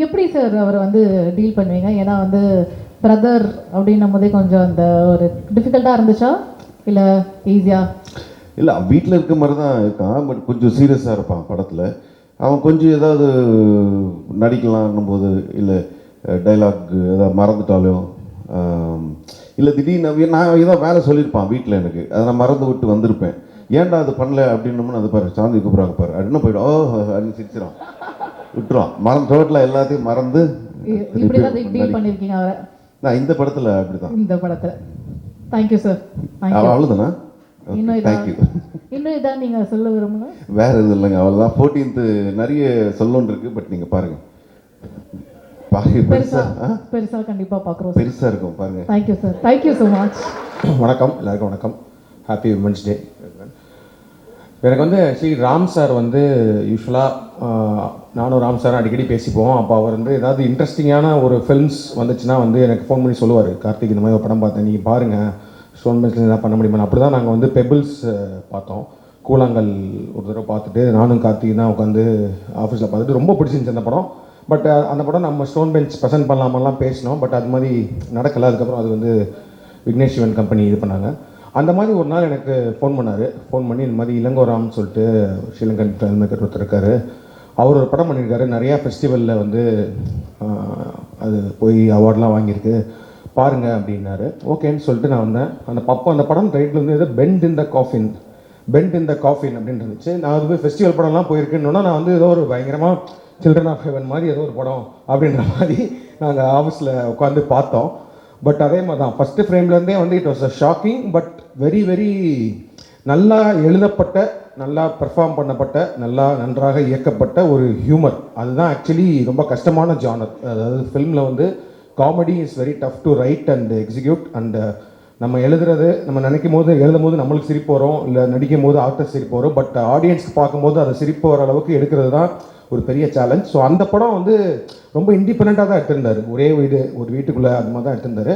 எப்படி சார் அவரை வந்து டீல் பண்ணுவீங்க? ஏன்னா வந்து பிரதர் அப்படின்னும் போதே கொஞ்சம் அந்த ஒரு டிஃபிகல்ட்டாக இருந்துச்சா இல்லை ஈஸியாக? இல்லை வீட்டில் இருக்க மாதிரி தான் இருக்கான், பட் கொஞ்சம் சீரியஸாக இருப்பான் படத்தில். அவன் கொஞ்சம் ஏதாவது நடிக்கலான்னும் போது இல்லை டைலாக் ஏதாவது மறந்துட்டாலும் இல்லை திடீர்னு நான் ஏதோ வேலை சொல்லியிருப்பான் வீட்டில் எனக்கு, அதை நான் மறந்து விட்டு வந்திருப்பேன். ஏன்டா அது பண்ணல அப்படின்னோம்னு அது பாரு சாந்தி கூப்பிட்றாங்க பாரு அப்படின்னு போய்டும். ஓ அப்படின்னு சிரிச்சிடும் விட்டுருவான். டோட்டலாக எல்லாத்தையும் மறந்து பண்ணியிருக்கீங்க அவரை. நான் இந்த படத்தில் அப்படி தான். இந்த படத்தில் தேங்க்யூ சார். அவ்வளோதானா? இன்னும் இதான் நீங்கள் சொல்ல விரும்புங்க? வேறு எதுவும் இல்லைங்க, அவ்வளோதான். 14th நிறைய சொல்லணுன்னு இருக்குது, பட் நீங்கள் பாருங்கள் பெருசாக கண்டிப்பாக பார்க்குறோம். பெருசாக இருக்கும் பாருங்கள். Thank you sir. Thank you so much. வணக்கம் எல்லாருக்கும் வணக்கம். ஹாப்பி உமன்ஸ் டே. எனக்கு வந்து ராம் சார் வந்து யூஸ்வலாக நானும் ராம் சார் அடிக்கடி பேசிப்போம். அப்போ அவர் வந்து ஏதாவது இன்ட்ரெஸ்டிங்கான ஒரு ஃபில்ம்ஸ் வந்துச்சுன்னா வந்து எனக்கு ஃபோன் பண்ணி சொல்லுவார், கார்த்திக் இந்த மாதிரி ஒரு படம் பார்த்தேன் நீங்கள் பாருங்கள், ஸ்டோன் பெஞ்சில் எதாவது பண்ண முடியுமா. அப்படி தான் நாங்கள் வந்து பெபிள்ஸ் பார்த்தோம், கூழாங்கல் ஒரு தடவை பார்த்துட்டு நானும் கார்த்திக் தான் உட்காந்து ஆஃபீஸில் பார்த்துட்டு ரொம்ப பிடிச்சிருந்துச்சு அந்த படம். பட் அந்த படம் நம்ம ஸ்டோன் பெஞ்ச் ப்ரெசென்ட் பண்ணலாமெல்லாம் பேசினோம். பட் அது மாதிரி நடக்கலை. அதுக்கப்புறம் அது வந்து விக்னேஷ் சிவன் கம்பெனி இது பண்ணாங்க. அந்த மாதிரி ஒரு நாள் எனக்கு ஃபோன் பண்ணார். ஃபோன் பண்ணி இந்த மாதிரி இளங்கோராம்னு சொல்லிட்டு ஸ்ரீலங்கன் ஃபில்ம் மேக்கர் ஒருத்தர் இருக்கார். அவர் ஒரு படம் பண்ணியிருக்காரு, நிறையா ஃபெஸ்டிவலில் வந்து அது போய் அவார்ட்லாம் வாங்கியிருக்கு, பாருங்க அப்படின்னாரு. ஓகேன்னு சொல்லிட்டு நான் வந்தேன். அந்த படம் டைட்டில் வந்து பெண்ட் இன் த காஃபின் அப்படின்னு இருந்துச்சு. நான் அது போய் ஃபெஸ்டிவல் படம்லாம் போயிருக்கேன்னா நான் வந்து ஏதோ ஒரு பயங்கரமாக சில்ட்ரன் ஆஃப் ஹெவன் மாதிரி ஏதோ ஒரு படம் அப்படின்ற மாதிரி நாங்கள் ஆஃபீஸில் உட்காந்து பார்த்தோம். பட் அதே மாதிரி தான் ஃபஸ்ட்டு ஃப்ரேம்லேருந்தே வந்து it was a shocking but very very நல்லா எழுதப்பட்ட, நல்லா பெர்ஃபார்ம் பண்ணப்பட்ட, நன்றாக இயக்கப்பட்ட ஒரு ஹியூமர். அதுதான் ஆக்சுவலி ரொம்ப கஷ்டமான ஜானர். அதாவது ஃபில்மில் வந்து comedy is very tough to right and execute. And நம்ம நம்ம நினைக்கும் போது எழுதும் போது நம்மளுக்கு சிரிப்பு வரும், இல்லை நடிக்கும் போது ஆர்டிஸ்ட் சிரிப்பு வரும். பட் ஆடியன்ஸ்க்கு பார்க்கும்போது அதை சிரிப்பு வர அளவுக்கு எடுக்கிறது தான் ஒரு பெரிய சேலஞ்ச். ஸோ அந்த படம் வந்து ரொம்ப இண்டிபெண்ட்டாக தான் எடுத்திருந்தார். ஒரு வீட்டுக்குள்ளே அது மாதிரி தான் எடுத்திருந்தார்.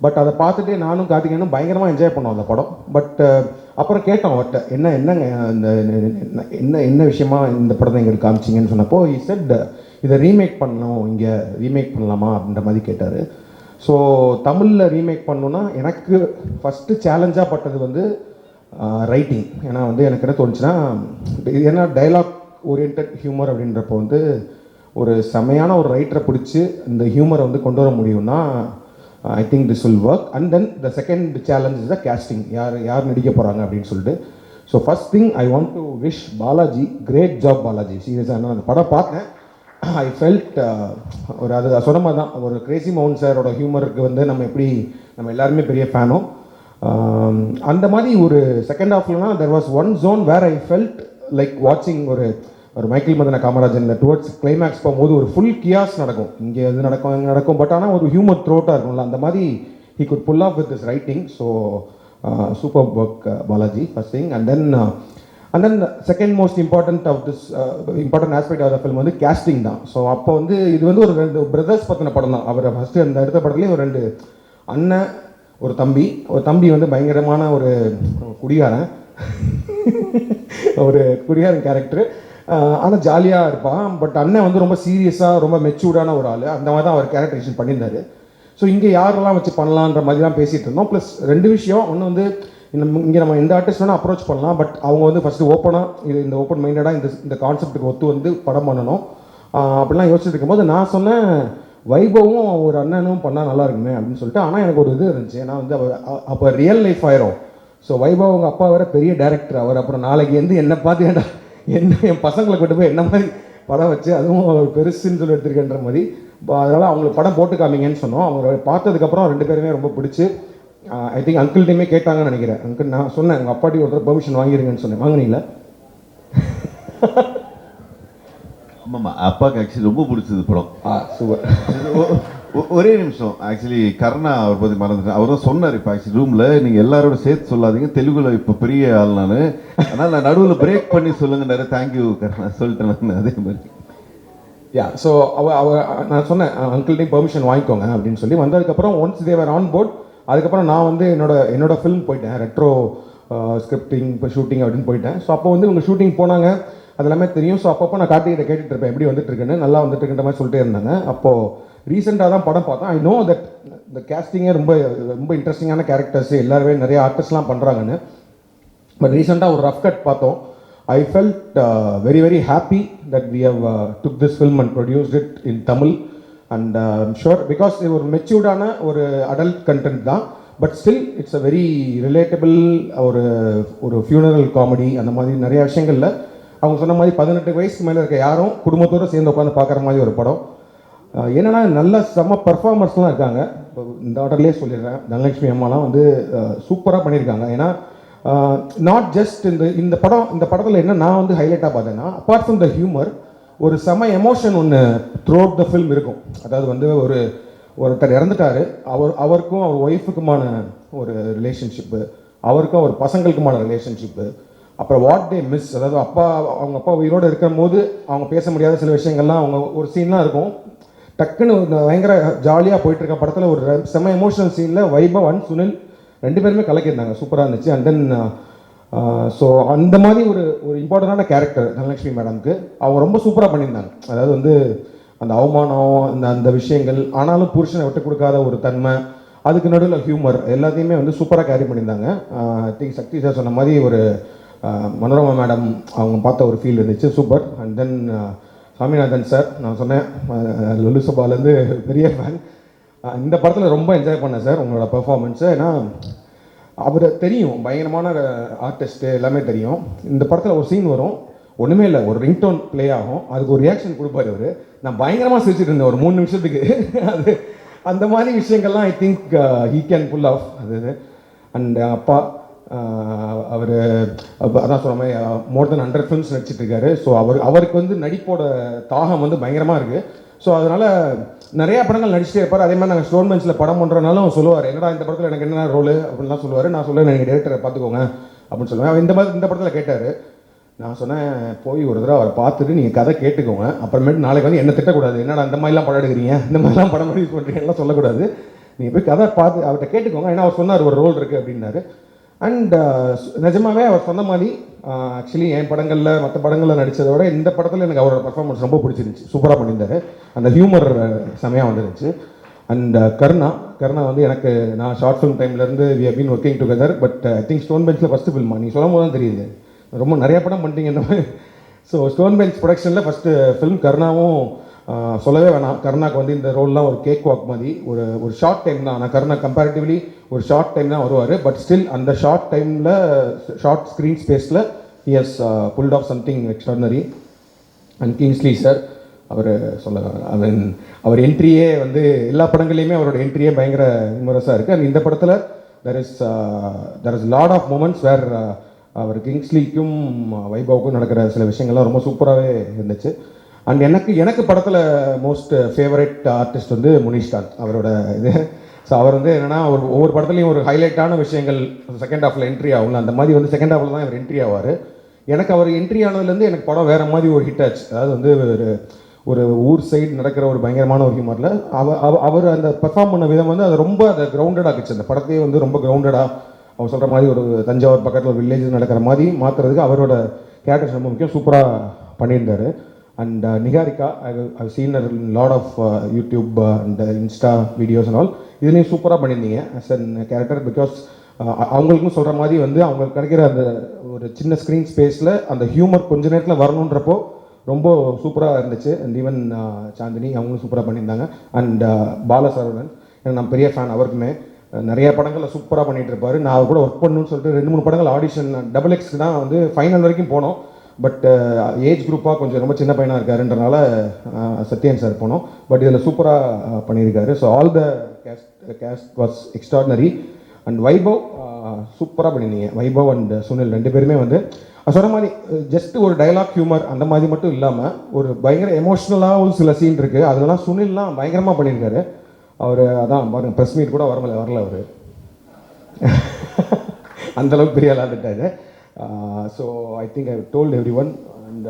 பட் அதை பார்த்துட்டு நானும் கார்த்திகேயனும் பயங்கரமாக என்ஜாய் பண்ணோம் அந்த படம். பட் அப்புறம் கேட்டோம் அவர்கிட்ட, என்னங்க என்ன விஷயமா இந்த படத்தை எங்களுக்கு காமிச்சிங்கன்னு சொன்னப்போ he said இதை ரீமேக் பண்ணணும், இங்கே ரீமேக் பண்ணலாமா அப்படின்ற மாதிரி கேட்டார். ஸோ தமிழில் ரீமேக் பண்ணணுன்னா எனக்கு ஃபஸ்ட்டு சேலஞ்சாக பட்டது வந்து ரைட்டிங். ஏன்னா வந்து எனக்கு என்ன தோணுச்சுன்னா, ஏன்னா டைலாக் ஓரியன்ட் ஹியூமர் அப்படின்றப்போ வந்து ஒரு செமையான ஒரு ரைட்டரை பிடிச்சி இந்த ஹியூமரை வந்து கொண்டு வர முடியும்னா I think this will work. And then the second challenge is the casting. யார் நடிக்க போகிறாங்க அப்படின்னு சொல்லிட்டு. So first thing I want to wish Balaji, great job Balaji. சீரியஸாக நான் அந்த படம் பார்த்தேன், ஐ ஃபெல்ட் ஒரு அது சொன்ன மாதிரி தான், ஒரு கிரேசி மோகன் சாரோட ஹியூமருக்கு வந்து நம்ம எல்லாருமே பெரிய ஃபேனோ. அந்த மாதிரி ஒரு செகண்ட் ஹாஃப்லனா there was one zone where I felt like வாட்சிங் ஒரு மைக்கேல் மதன காமராஜன் டுவர்ட்ஸ் கிளைமேக்ஸ் போகும்போது ஒரு ஃபுல் கியாஸ் நடக்கும், இங்கே எது நடக்கும் அங்கே நடக்கும். பட் ஆனால் ஒரு ஹியூமர் த்ரோட்டாக இருக்கும்ல, அந்த மாதிரி he could pull off with this writing. So superb work Balaji, first thing. And then the second most important of this important aspect of the film வந்து casting தான். ஸோ அப்போ வந்து இது வந்து ஒரு 2 பிரதர்ஸ் பற்றின படம் தான். அவர் ஃபஸ்ட்டு அந்த எடுத்த படத்துலேயே ஒரு 2 அண்ணன் ஒரு தம்பி வந்து பயங்கரமான ஒரு குடிகாரன் ஒரு குடிகாரன் கேரக்டர். ஆனால் ஜாலியாக இருப்பான். பட் அண்ணன் வந்து ரொம்ப சீரியஸாக ரொம்ப மெச்சூர்டான ஒரு ஆள். அந்த மாதிரி தான் அவர் கேரக்டரைசேஷன் பண்ணியிருந்தார். ஸோ இங்கே யாரெல்லாம் வச்சு பண்ணலான்ற மாதிரி தான் பேசிகிட்டு இருந்தோம். ப்ளஸ் 2 விஷயம். ஒன்று வந்து இங்கே நம்ம எந்த ஆர்டிஸ்ட் வேணால் அப்ரோச் பண்ணலாம். பட் அவங்க வந்து ஃபஸ்ட்டு ஓப்பனாக இந்த ஓப்பன் மைண்டடாக இந்த கான்செப்ட்டுக்கு ஒத்து வந்து படம் பண்ணணும் அப்படிலாம் யோசிச்சுட்டு இருக்கும்போது நான் சொன்னேன், வைபவும் ஒரு அண்ணனும் பண்ணால் நல்லா இருக்குமே அப்படின்னு சொல்லிட்டு. ஆனால் எனக்கு ஒரு இது இருந்துச்சு, ஏன்னா வந்து அவர் அப்போ ரியல் லைஃப் ஆயிரும். ஸோ வைபவ் அவங்க அப்பா வேறு பெரிய டேரக்டர். அவர் அப்புறம் நாளைக்கு வந்து என்னை பார்த்து என் பசங்களை கொண்டு போய் என்ன மாதிரி படம் வச்சு அதுவும் பெருசுன்னு சொல்லி எடுத்துருக்கேன்ற மாதிரி. அதனால் அவங்களுக்கு படம் போட்டு காமிங்கன்னு சொன்னோம். அவங்க பார்த்ததுக்கப்புறம் 2 பேருமே ரொம்ப பிடிச்சி ஐ திங்க் அங்கிள்கிட்டையுமே கேட்டாங்கன்னு நினைக்கிறேன். அங்கிள் நான் சொன்னேன் உங்கள் அப்பாட்டி ஒருத்தர் பெர்மிஷன் வாங்கிருங்கன்னு சொன்னேன். வாங்கினீங்களா? ஆமாம்மா, அப்பாவுக்கு ஆக்சுவலி ரொம்ப பிடிச்சது படம். சூப்பர். ஒரே நிமிஷம், ஆக்சுவலி கருணா அவர் பற்றி மறந்துட்டேன். அவர் தான் சொன்னார் இப்போ ஆக்சுவலி ரூமில், நீங்கள் எல்லாரோட சேர்த்து சொல்லாதீங்க, தெலுங்குல இப்போ பெரிய ஆள் நான், அதனால் நான் நடுவில் பிரேக் பண்ணி சொல்லுங்கன்னாரு. தேங்க்யூ கருணா சொல்லிட்டேன் நான். அதே மாதிரி ஸோ நான் சொன்னேன் அங்கிள்டையும் பெர்மிஷன் வாங்கிக்கோங்க அப்படின்னு சொல்லி. வந்ததுக்கப்புறம் ஒன்ஸ் தேவர் ஆன் போர்ட், அதுக்கப்புறம் நான் வந்து என்னோட ஃபில்ம் போயிட்டேன், ரெட்ரோ ஸ்கிரிப்டிங் இப்போ ஷூட்டிங் அப்படின்னு போயிட்டேன். ஸோ அப்போ வந்து இவங்க ஷூட்டிங் போனாங்க, அது எல்லாமே தெரியும். ஸோ அப்பப்போ நான் கார்த்திகிட்ட கேட்டுட்டு இருப்பேன், எப்படி வந்துட்டுருக்குன்னு, நல்லா வந்துட்டுருக்குன்ற மாதிரி சொல்லிட்டே இருந்தாங்க. அப்போது ரீசெண்டாக தான் படம் பார்த்தேன். ஐ நோ தட் இந்த கேஸ்டிங்கே ரொம்ப ரொம்ப இன்ட்ரெஸ்டிங்கான கேரக்டர்ஸ் எல்லாருமே நிறைய ஆர்டிஸ்ட்லாம் பண்ணுறாங்கன்னு. பட் ரீசெண்டாக ஒரு ரஃப் கட் பார்த்தோம். I felt very very happy that we have took this film and produced it in Tamil, and I'm sure because it was matured-ஆன ஒரு adult content தான், but still it's a very relatable ஒரு funeral comedy. அந்த மாதிரி நிறைய விஷயங்கள்ல அவங்க சொன்ன மாதிரி 18 வயசுக்கு மேலே இருக்க யாரும் குடும்பத்தோடு சேர்ந்து உட்காந்து பார்க்குற மாதிரி ஒரு படம். என்னென்னா நல்ல செம்ம பர்ஃபார்மர்ஸ்லாம் இருக்காங்க. இந்த ஆர்டர்லேயே சொல்லிடுறேன், தனலட்சுமி அம்மாலாம் வந்து சூப்பராக பண்ணியிருக்காங்க. ஏன்னா நாட் ஜஸ்ட் இந்த படத்தில் என்ன நான் வந்து ஹைலைட்டாக பார்த்தேன்னா, அப்பார்ட் ஃப்ரம் த ஹியூமர் ஒரு செம எமோஷன் ஒன்று த்ரூ அவுட் த ஃபில்ம் இருக்கும். அதாவது வந்து ஒருத்தர் இறந்துட்டார், அவருக்கும் அவர் ஒய்ஃபுக்குமான ஒரு ரிலேஷன்ஷிப்பு, அவருக்கும் அவர் பசங்களுக்குமான ரிலேஷன்ஷிப்பு, அப்புறம் வாட் டே மிஸ், அதாவது அவங்க அப்பா உயிரோடு இருக்கிற போது அவங்க பேச முடியாத சில விஷயங்கள்லாம் அவங்க ஒரு சீன்லாம் இருக்கும். டக்குன்னு பயங்கர ஜாலியாக போயிட்டுருக்க படத்தில் ஒரு செம எமோஷனல் சீனில் வைபவ் அண்ட் சுனில் 2 பேருமே கலக்கியிருந்தாங்க, சூப்பராக இருந்துச்சு. அண்ட் தென் ஸோ அந்த மாதிரி ஒரு இம்பார்ட்டண்டான கேரக்டர் தனலட்சுமி மேடம்க்கு அவங்க ரொம்ப சூப்பராக பண்ணியிருந்தாங்க. அதாவது வந்து அந்த அவமானம் அந்த விஷயங்கள், ஆனாலும் புருஷனை விட்டு கொடுக்காத ஒரு தன்மை, அதுக்கு நடுவில் ஹியூமர் எல்லாத்தையுமே வந்து சூப்பராக கேரி பண்ணியிருந்தாங்க. ஐ திங்க் சக்தி சார் சொன்ன மாதிரி ஒரு மனோரமா மேடம் அவங்க பார்த்த ஒரு ஃபீல் இருந்துச்சு, super. And then Saminathan sir, நான் சொன்னேன் லொல்லு சபாலேருந்து பெரிய ஃபேன். இந்த படத்தில் ரொம்ப என்ஜாய் பண்ணேன் சார் உங்களோட பெர்ஃபார்மன்ஸு. ஏன்னா அவர் தெரியும் பயங்கரமான ஆர்டிஸ்ட்டு எல்லாமே தெரியும். இந்த படத்தில் ஒரு சீன் வரும், ஒன்றுமே இல்லை, ஒரு ரிங்டோன் ப்ளே ஆகும், அதுக்கு ஒரு ரியாக்ஷன் கொடுப்பாரு அவர். நான் பயங்கரமாக சிரிச்சிட்டு இருந்தேன் ஒரு 3 நிமிஷத்துக்கு. அது அந்த மாதிரி விஷயங்கள்லாம் I think he can pull off அது. அண்ட் அப்பா அவர் அதான் சொன்ன மாதிரி மோர் தென் 100 ஃபிலிம்ஸ் நடிச்சிட்ருக்காரு. ஸோ அவருக்கு வந்து நடிப்போட தாகம் வந்து பயங்கரமாக இருக்குது. ஸோ அதனால் நிறையா படங்கள் நடிச்சிட்டே இருப்பார். அதே மாதிரி நாங்கள் ஸ்டோன் பெஞ்சில் படம் பண்ணுறனாலும் சொல்லுவார், என்னடா இந்த படத்தில் எனக்கு என்ன ரோலு அப்படின்லாம் சொல்லுவார். நான் சொல்லுவேன், நீங்கள் டேரக்டரை பார்த்துக்கோங்க அப்படின்னு சொல்லுவேன். இந்த படத்தில் கேட்டார். நான் சொன்னேன், போய் ஒரு தடவை அவரை பார்த்துட்டு நீங்கள் கதை கேட்டுக்கோங்க, அப்புறமேட்டு நாளைக்கு வந்து என்ன திட்டக்கூடாது, என்னடா அந்த மாதிரிலாம் படம் எடுக்கிறீங்க, இந்த மாதிரிலாம் படம் ரிலீஸ் பண்ணுறீங்கலாம் சொல்லக்கூடாது, நீங்கள் போய் கதை பார்த்து அவர்கிட்ட கேட்டுக்கோங்க. ஏன்னா அவர் சொன்னார் ஒரு ரோல் இருக்குது அப்படின்னாரு. அண்ட் நிஜமாகவே அவர் சொன்ன மாதிரி ஆக்சுவலி என் படங்களில் மற்ற படங்களில் நடித்ததை விட இந்த படத்தில் எனக்கு அவரோட பர்ஃபார்மன்ஸ் ரொம்ப பிடிச்சிருந்துச்சி, சூப்பராக பண்ணியிருந்தார். அந்த ஹியூமர் செமையாக வந்துருந்துச்சு. அண்ட் கருணா வந்து எனக்கு நான் ஷார்ட் ஃபிலிம் டைம்லேருந்து we have been working together. But I think Stone பெஞ்சில் ஃபஸ்ட்டு ஃபில்மா நீங்கள் சொல்லும் போது தான் தெரியுது, ரொம்ப நிறையா படம் பண்ணிட்டீங்க இந்த மாதிரி. ஸோ ஸ்டோன் பெஞ்ச் ப்ரொடக்ஷனில் ஃபஸ்ட்டு ஃபிலிம் கருணாவும் சொல்லவே வேணாம். கருணாக்கு வந்து இந்த ரோல்லாம் ஒரு கேக் வாக் மாதிரி ஒரு ஷார்ட் டைம் தான். ஆனால் கருணா கம்பேரிட்டிவ்லி ஒரு ஷார்ட் டைம் தான் வருவார். பட் ஸ்டில் அந்த ஷார்ட் டைமில் ஷார்ட் ஸ்க்ரீன் ஸ்பேஸில் he has pulled off something extraordinary. And Kingsley sir, அவர் என்ட்ரியே வந்து எல்லா படங்கள்லையுமே அவரோட என்ட்ரியே பயங்கர விமரஸாக இருக்குது. அண்ட் இந்த படத்தில் there is lot of moments where அவர் கிங்ஸ்லிக்கும் வைபவுக்கும் நடக்கிற சில விஷயங்கள்லாம் ரொம்ப சூப்பராகவே இருந்துச்சு. அண்ட் எனக்கு படத்தில் மோஸ்ட் ஃபேவரட் ஆர்டிஸ்ட் வந்து முனிஷ்காந்த் அவரோட இது. ஸோ அவர் வந்து என்னென்னா ஒவ்வொரு படத்துலையும் ஒரு ஹைலைட்டான விஷயங்கள் செகண்ட் ஹாஃபில் என்ட்ரி ஆகும்ல, அந்த மாதிரி வந்து செகண்ட் ஹாஃபில் தான் அவர் என்ட்ரி ஆவார். எனக்கு அவர் என்ட்ரி ஆனதுலேருந்து எனக்கு படம் வேறு மாதிரி ஒரு ஹிட் ஆச்சு. அதாவது வந்து ஒரு ஊர் சைடு நடக்கிற ஒரு பயங்கரமான ஒரு ஹியூமரில் அவர் அந்த பெர்ஃபார்ம் பண்ண விதம் வந்து அது ரொம்ப அதை கிரவுண்டடாக ஆகிடுச்சு. அந்த படத்தையே வந்து ரொம்ப கிரவுண்டடாக அவர் சொல்கிற மாதிரி ஒரு தஞ்சாவூர் பக்கத்தில் ஒரு வில்லேஜ் நடக்கிற மாதிரி மாற்றுறதுக்கு அவரோட கேரக்டர்ஸ் ரொம்ப முக்கியம், சூப்பராக பண்ணியிருந்தார். And Niharika, I seen lot of YouTube and Insta videos and all, இதுலேயும் சூப்பராக பண்ணியிருந்தீங்க ஆஸ் அன் கேரக்டர். பிகாஸ் அவங்களுக்கும் சொல்கிற மாதிரி வந்து அவங்களுக்கு கிடைக்கிற அந்த ஒரு சின்ன ஸ்க்ரீன் ஸ்பேஸில் அந்த ஹியூமர் கொஞ்ச நேரத்தில் வரணுன்றப்போ ரொம்ப சூப்பராக இருந்துச்சு. அண்ட் ஈவன் சாந்தினி அவங்களும் சூப்பராக பண்ணியிருந்தாங்க. அண்ட் பாலசரவணன், எனக்கு நான் பெரிய ஃபேன், அவருக்குமே நிறைய படங்களில் சூப்பராக பண்ணிகிட்டு இருப்பார். நான் அவர் கூட ஒர்க் பண்ணணும்னு சொல்லிட்டு 2-3 படங்கள் ஆடிஷன் XXX தான் வந்து ஃபைனல் வரைக்கும் போனோம். பட் ஏஜ் குரூப்பாக கொஞ்சம் ரொம்ப சின்ன பையனாக இருக்காருன்றனால சத்யன் சார் போனோம். பட் இதில் சூப்பராக பண்ணியிருக்காரு. So all the cast was extraordinary. And Vaibhav சூப்பராக பண்ணியிருந்தீங்க. வைபவ் அண்ட் சுனில் 2 பேருமே வந்து சொன்ன மாதிரி ஜஸ்ட் ஒரு டைலாக் ஹியூமர் அந்த மாதிரி மட்டும் இல்லாமல் ஒரு பயங்கர எமோஷ்னலாகவும் சில சீன் இருக்குது. அதெல்லாம் சுனில்லாம் பயங்கரமாக பண்ணியிருக்காரு. அவர் அதான் பாருங்க, ப்ரெஸ் மீட் கூட வரல அவர் அந்தளவுக்கு பெரிய ஆளாகிட்டாரு. So I think I told everyone. And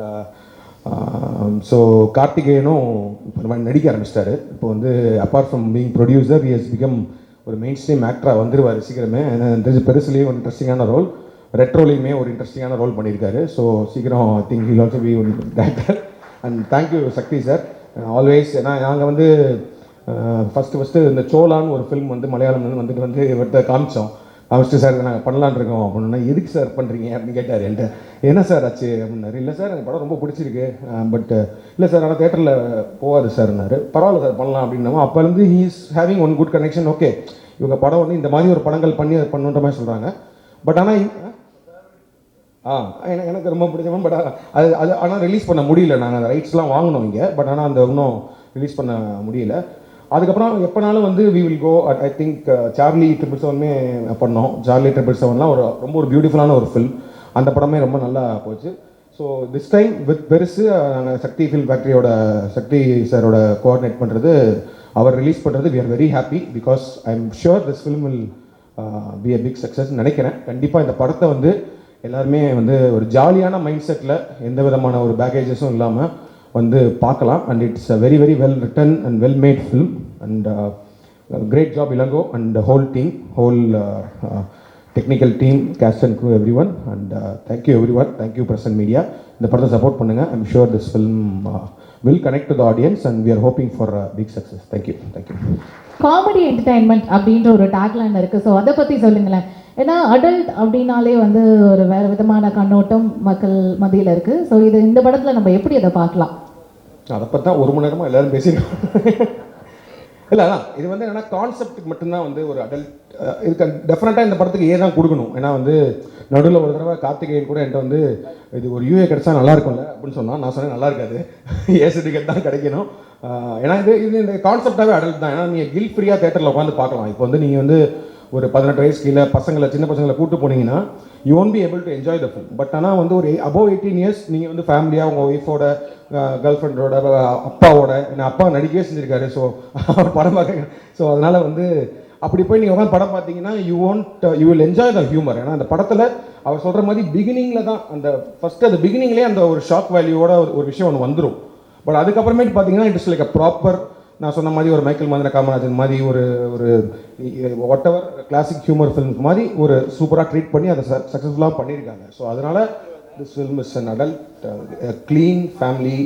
so கார்த்திகேயனும் இப்போ நடிக்க ஆரம்பிச்சிட்டாரு. இப்போ வந்து apart from being producer he has become ஒரு மெயின் ஸ்ட்ரீம் ஆக்டராக வந்துடுவார் சீக்கிரமே. பெருசுலேயும் ஒரு இன்ட்ரெஸ்டிங்கான ரோல், ரெட்ரோலையுமே ஒரு இன்ட்ரெஸ்டிங்கான ரோல் பண்ணியிருக்காரு. ஸோ சீக்கிரம் I think he'll also be one director. And thank you Sakthi sir always. ஏன்னா நாங்கள் வந்து ஃபஸ்ட்டு இந்த சோலான்னு ஒரு ஃபிலிம் வந்து மலையாளம் வந்துட்டு இவர்கிட்ட காமிச்சோம். ஃபஸ்ட்டு சார் நாங்கள் பண்ணலான் இருக்கோம் அப்படின்னா, எதுக்கு சார் பண்ணுறீங்க அப்படின்னு கேட்டார் என்கிட்ட. என்ன சார் ஆச்சு அப்படின்னாரு. இல்லை சார் எனக்கு படம் ரொம்ப பிடிச்சிருக்கு, பட் இல்லை சார் ஆனால் தேட்டரில் போகாது சார்னாரு. பரவாயில்ல சார் பண்ணலாம் அப்படின்னா, அப்போலேருந்து he is having one good connection. Okay, இவங்க படம் வந்து இந்த மாதிரி ஒரு படங்கள் பண்ணி அதை பண்ணுன்ற மாதிரி சொல்கிறாங்க. பட் ஆனால் எனக்கு ரொம்ப பிடிச்ச. பட் அது ஆனால் ரிலீஸ் பண்ண முடியல. நாங்கள் அந்த ரைட்ஸ்லாம் வாங்கினோம் இங்கே. பட் ஆனால் அந்த இன்னும் ரிலீஸ் பண்ண முடியல. அதுக்கப்புறம் எப்போனாலும் வந்து we will go. I think Charlie 777 பண்ணோம். சார்லி 777 ரொம்ப ஒரு பியூட்டிஃபுல்லான ஒரு ஃபில்ம். அந்த படமே ரொம்ப நல்லா போச்சு. ஸோ திஸ் டைம் வித் பெருசு நாங்கள் சக்தி ஃபில்ம் ஃபேக்ட்ரியோட சக்தி சாரோட கோஆர்டினேட் பண்ணுறது, அவர் ரிலீஸ் பண்ணுறது we are very happy. Because I am sure this film will be a big success நினைக்கிறேன். கண்டிப்பாக இந்த படத்தை வந்து எல்லாருமே வந்து ஒரு ஜாலியான மைண்ட் செட்டில் எந்த விதமான ஒரு பேக்கேஜஸும் இல்லாமல் வந்து பார்க்கலாம். And it's a very very well written and well made film. And great job Ilango and whole team, whole technical team, cast and crew, everyone. And thank you everyone. Thank you present media. இந்த படத்தை support பண்ணுங்கள். I am sure this film will connect to the audience and we are hoping for a big success. Thank you. Thank you. Comedy entertainment அப்படின்ற ஒரு tagline இருக்குது. So அதை பற்றி சொல்லுங்களேன். ஏன்னா அடல்ட் அப்படின்னாலே வந்து ஒரு வேறு விதமான கண்ணோட்டம் மக்கள் மத்தியில் இருக்குது. ஸோ இது இந்த படத்தில் நம்ம எப்படி அதை பார்க்கலாம்? அதை பற்றி தான் 1 மணி நேரமாக எல்லோரும் பேசியிருக்கோம். இல்லை அதான் இது வந்து என்னென்னா கான்செப்ட்டுக்கு மட்டும்தான் வந்து ஒரு அடல்ட் இதுக்கு டெஃபினட்டாக இந்த படத்துக்கு ஏன் தான் கொடுக்கணும். ஏன்னா வந்து நடுவில் ஒரு தடவை கார்த்திகேயன் கூட என்கிட்ட வந்து இது ஒரு யூஏ கிடச்சா நல்லா இருக்கும்ல அப்படின்னு சொன்னால் நான் சொன்னேன் நல்லா இருக்காது, ஏ சர்டிஃபிகேட் தான் கிடைக்கணும். ஏன்னா இது இந்த கான்செப்டாகவே அடல்ட் தான். ஏன்னா நீங்கள் கில் ஃப்ரீயாக தேட்டரில் உட்காந்து பார்க்கலாம். இப்போ வந்து நீங்கள் வந்து ஒரு 18 வயசு கீழே பசங்களை சின்ன பசங்களை கூப்பிட்டு போனீங்கன்னா you won't be able to enjoy the film. But ஆனால் வந்து ஒரு அபவ் 18 இயர்ஸ் நீங்கள் வந்து ஃபேமிலியாக உங்கள் ஒய்ஃபோட கேர்ள் ஃப்ரெண்டோட அப்பாவோட என்ன அப்பா நடிக்கவே செஞ்சுருக்காரு. ஸோ படம் பார்க்க ஸோ அதனால் வந்து அப்படி போய் நீங்கள் உட்காந்து படம் பார்த்தீங்கன்னா you will enjoy the humour. ஏன்னா அந்த படத்தில் அவர் சொல்கிற மாதிரி பிகினிங்கில் தான் அந்த ஃபஸ்ட்டு அந்த பிகினிங்லேயே அந்த ஒரு ஷாக் வேல்யூவோட ஒரு விஷயம் ஒன்று வந்துடும். பட் அதுக்கப்புறமேட்டு பார்த்தீங்கன்னா it is like a proper நான் சொன்ன மாதிரி ஒரு மைக்கேல் மதன காமராஜன் மாதிரி ஒரு what ever classic humour films மாதிரி ஒரு சூப்பராக ட்ரீட் பண்ணி அதை சக்ஸஸ்ஃபுல்லாக பண்ணியிருக்காங்க. ஸோ அதனால் this film is an adult clean family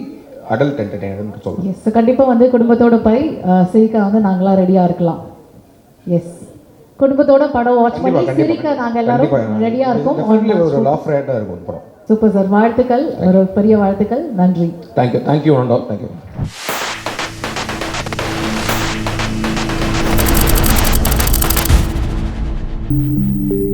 adult என்டர்டெயினர்னு சொல்லலாம். எஸ், கண்டிப்பாக வந்து குடும்பத்தோட போய் சிரிக்க வந்து நாங்களாம் ரெடியாக இருக்கலாம். எஸ், குடும்பத்தோட படம் வாட்ச் பண்ணி சிரிக்க நாங்கள் எல்லாரும் ரெடியாக இருக்கோம். ஒரு லாஃப் ரேட்டாக இருக்கும் படம். சூப்பர் சார், வாழ்த்துக்கள், ஒரு பெரிய வாழ்த்துக்கள், நன்றி. Thank you one all, thank you. Thank you.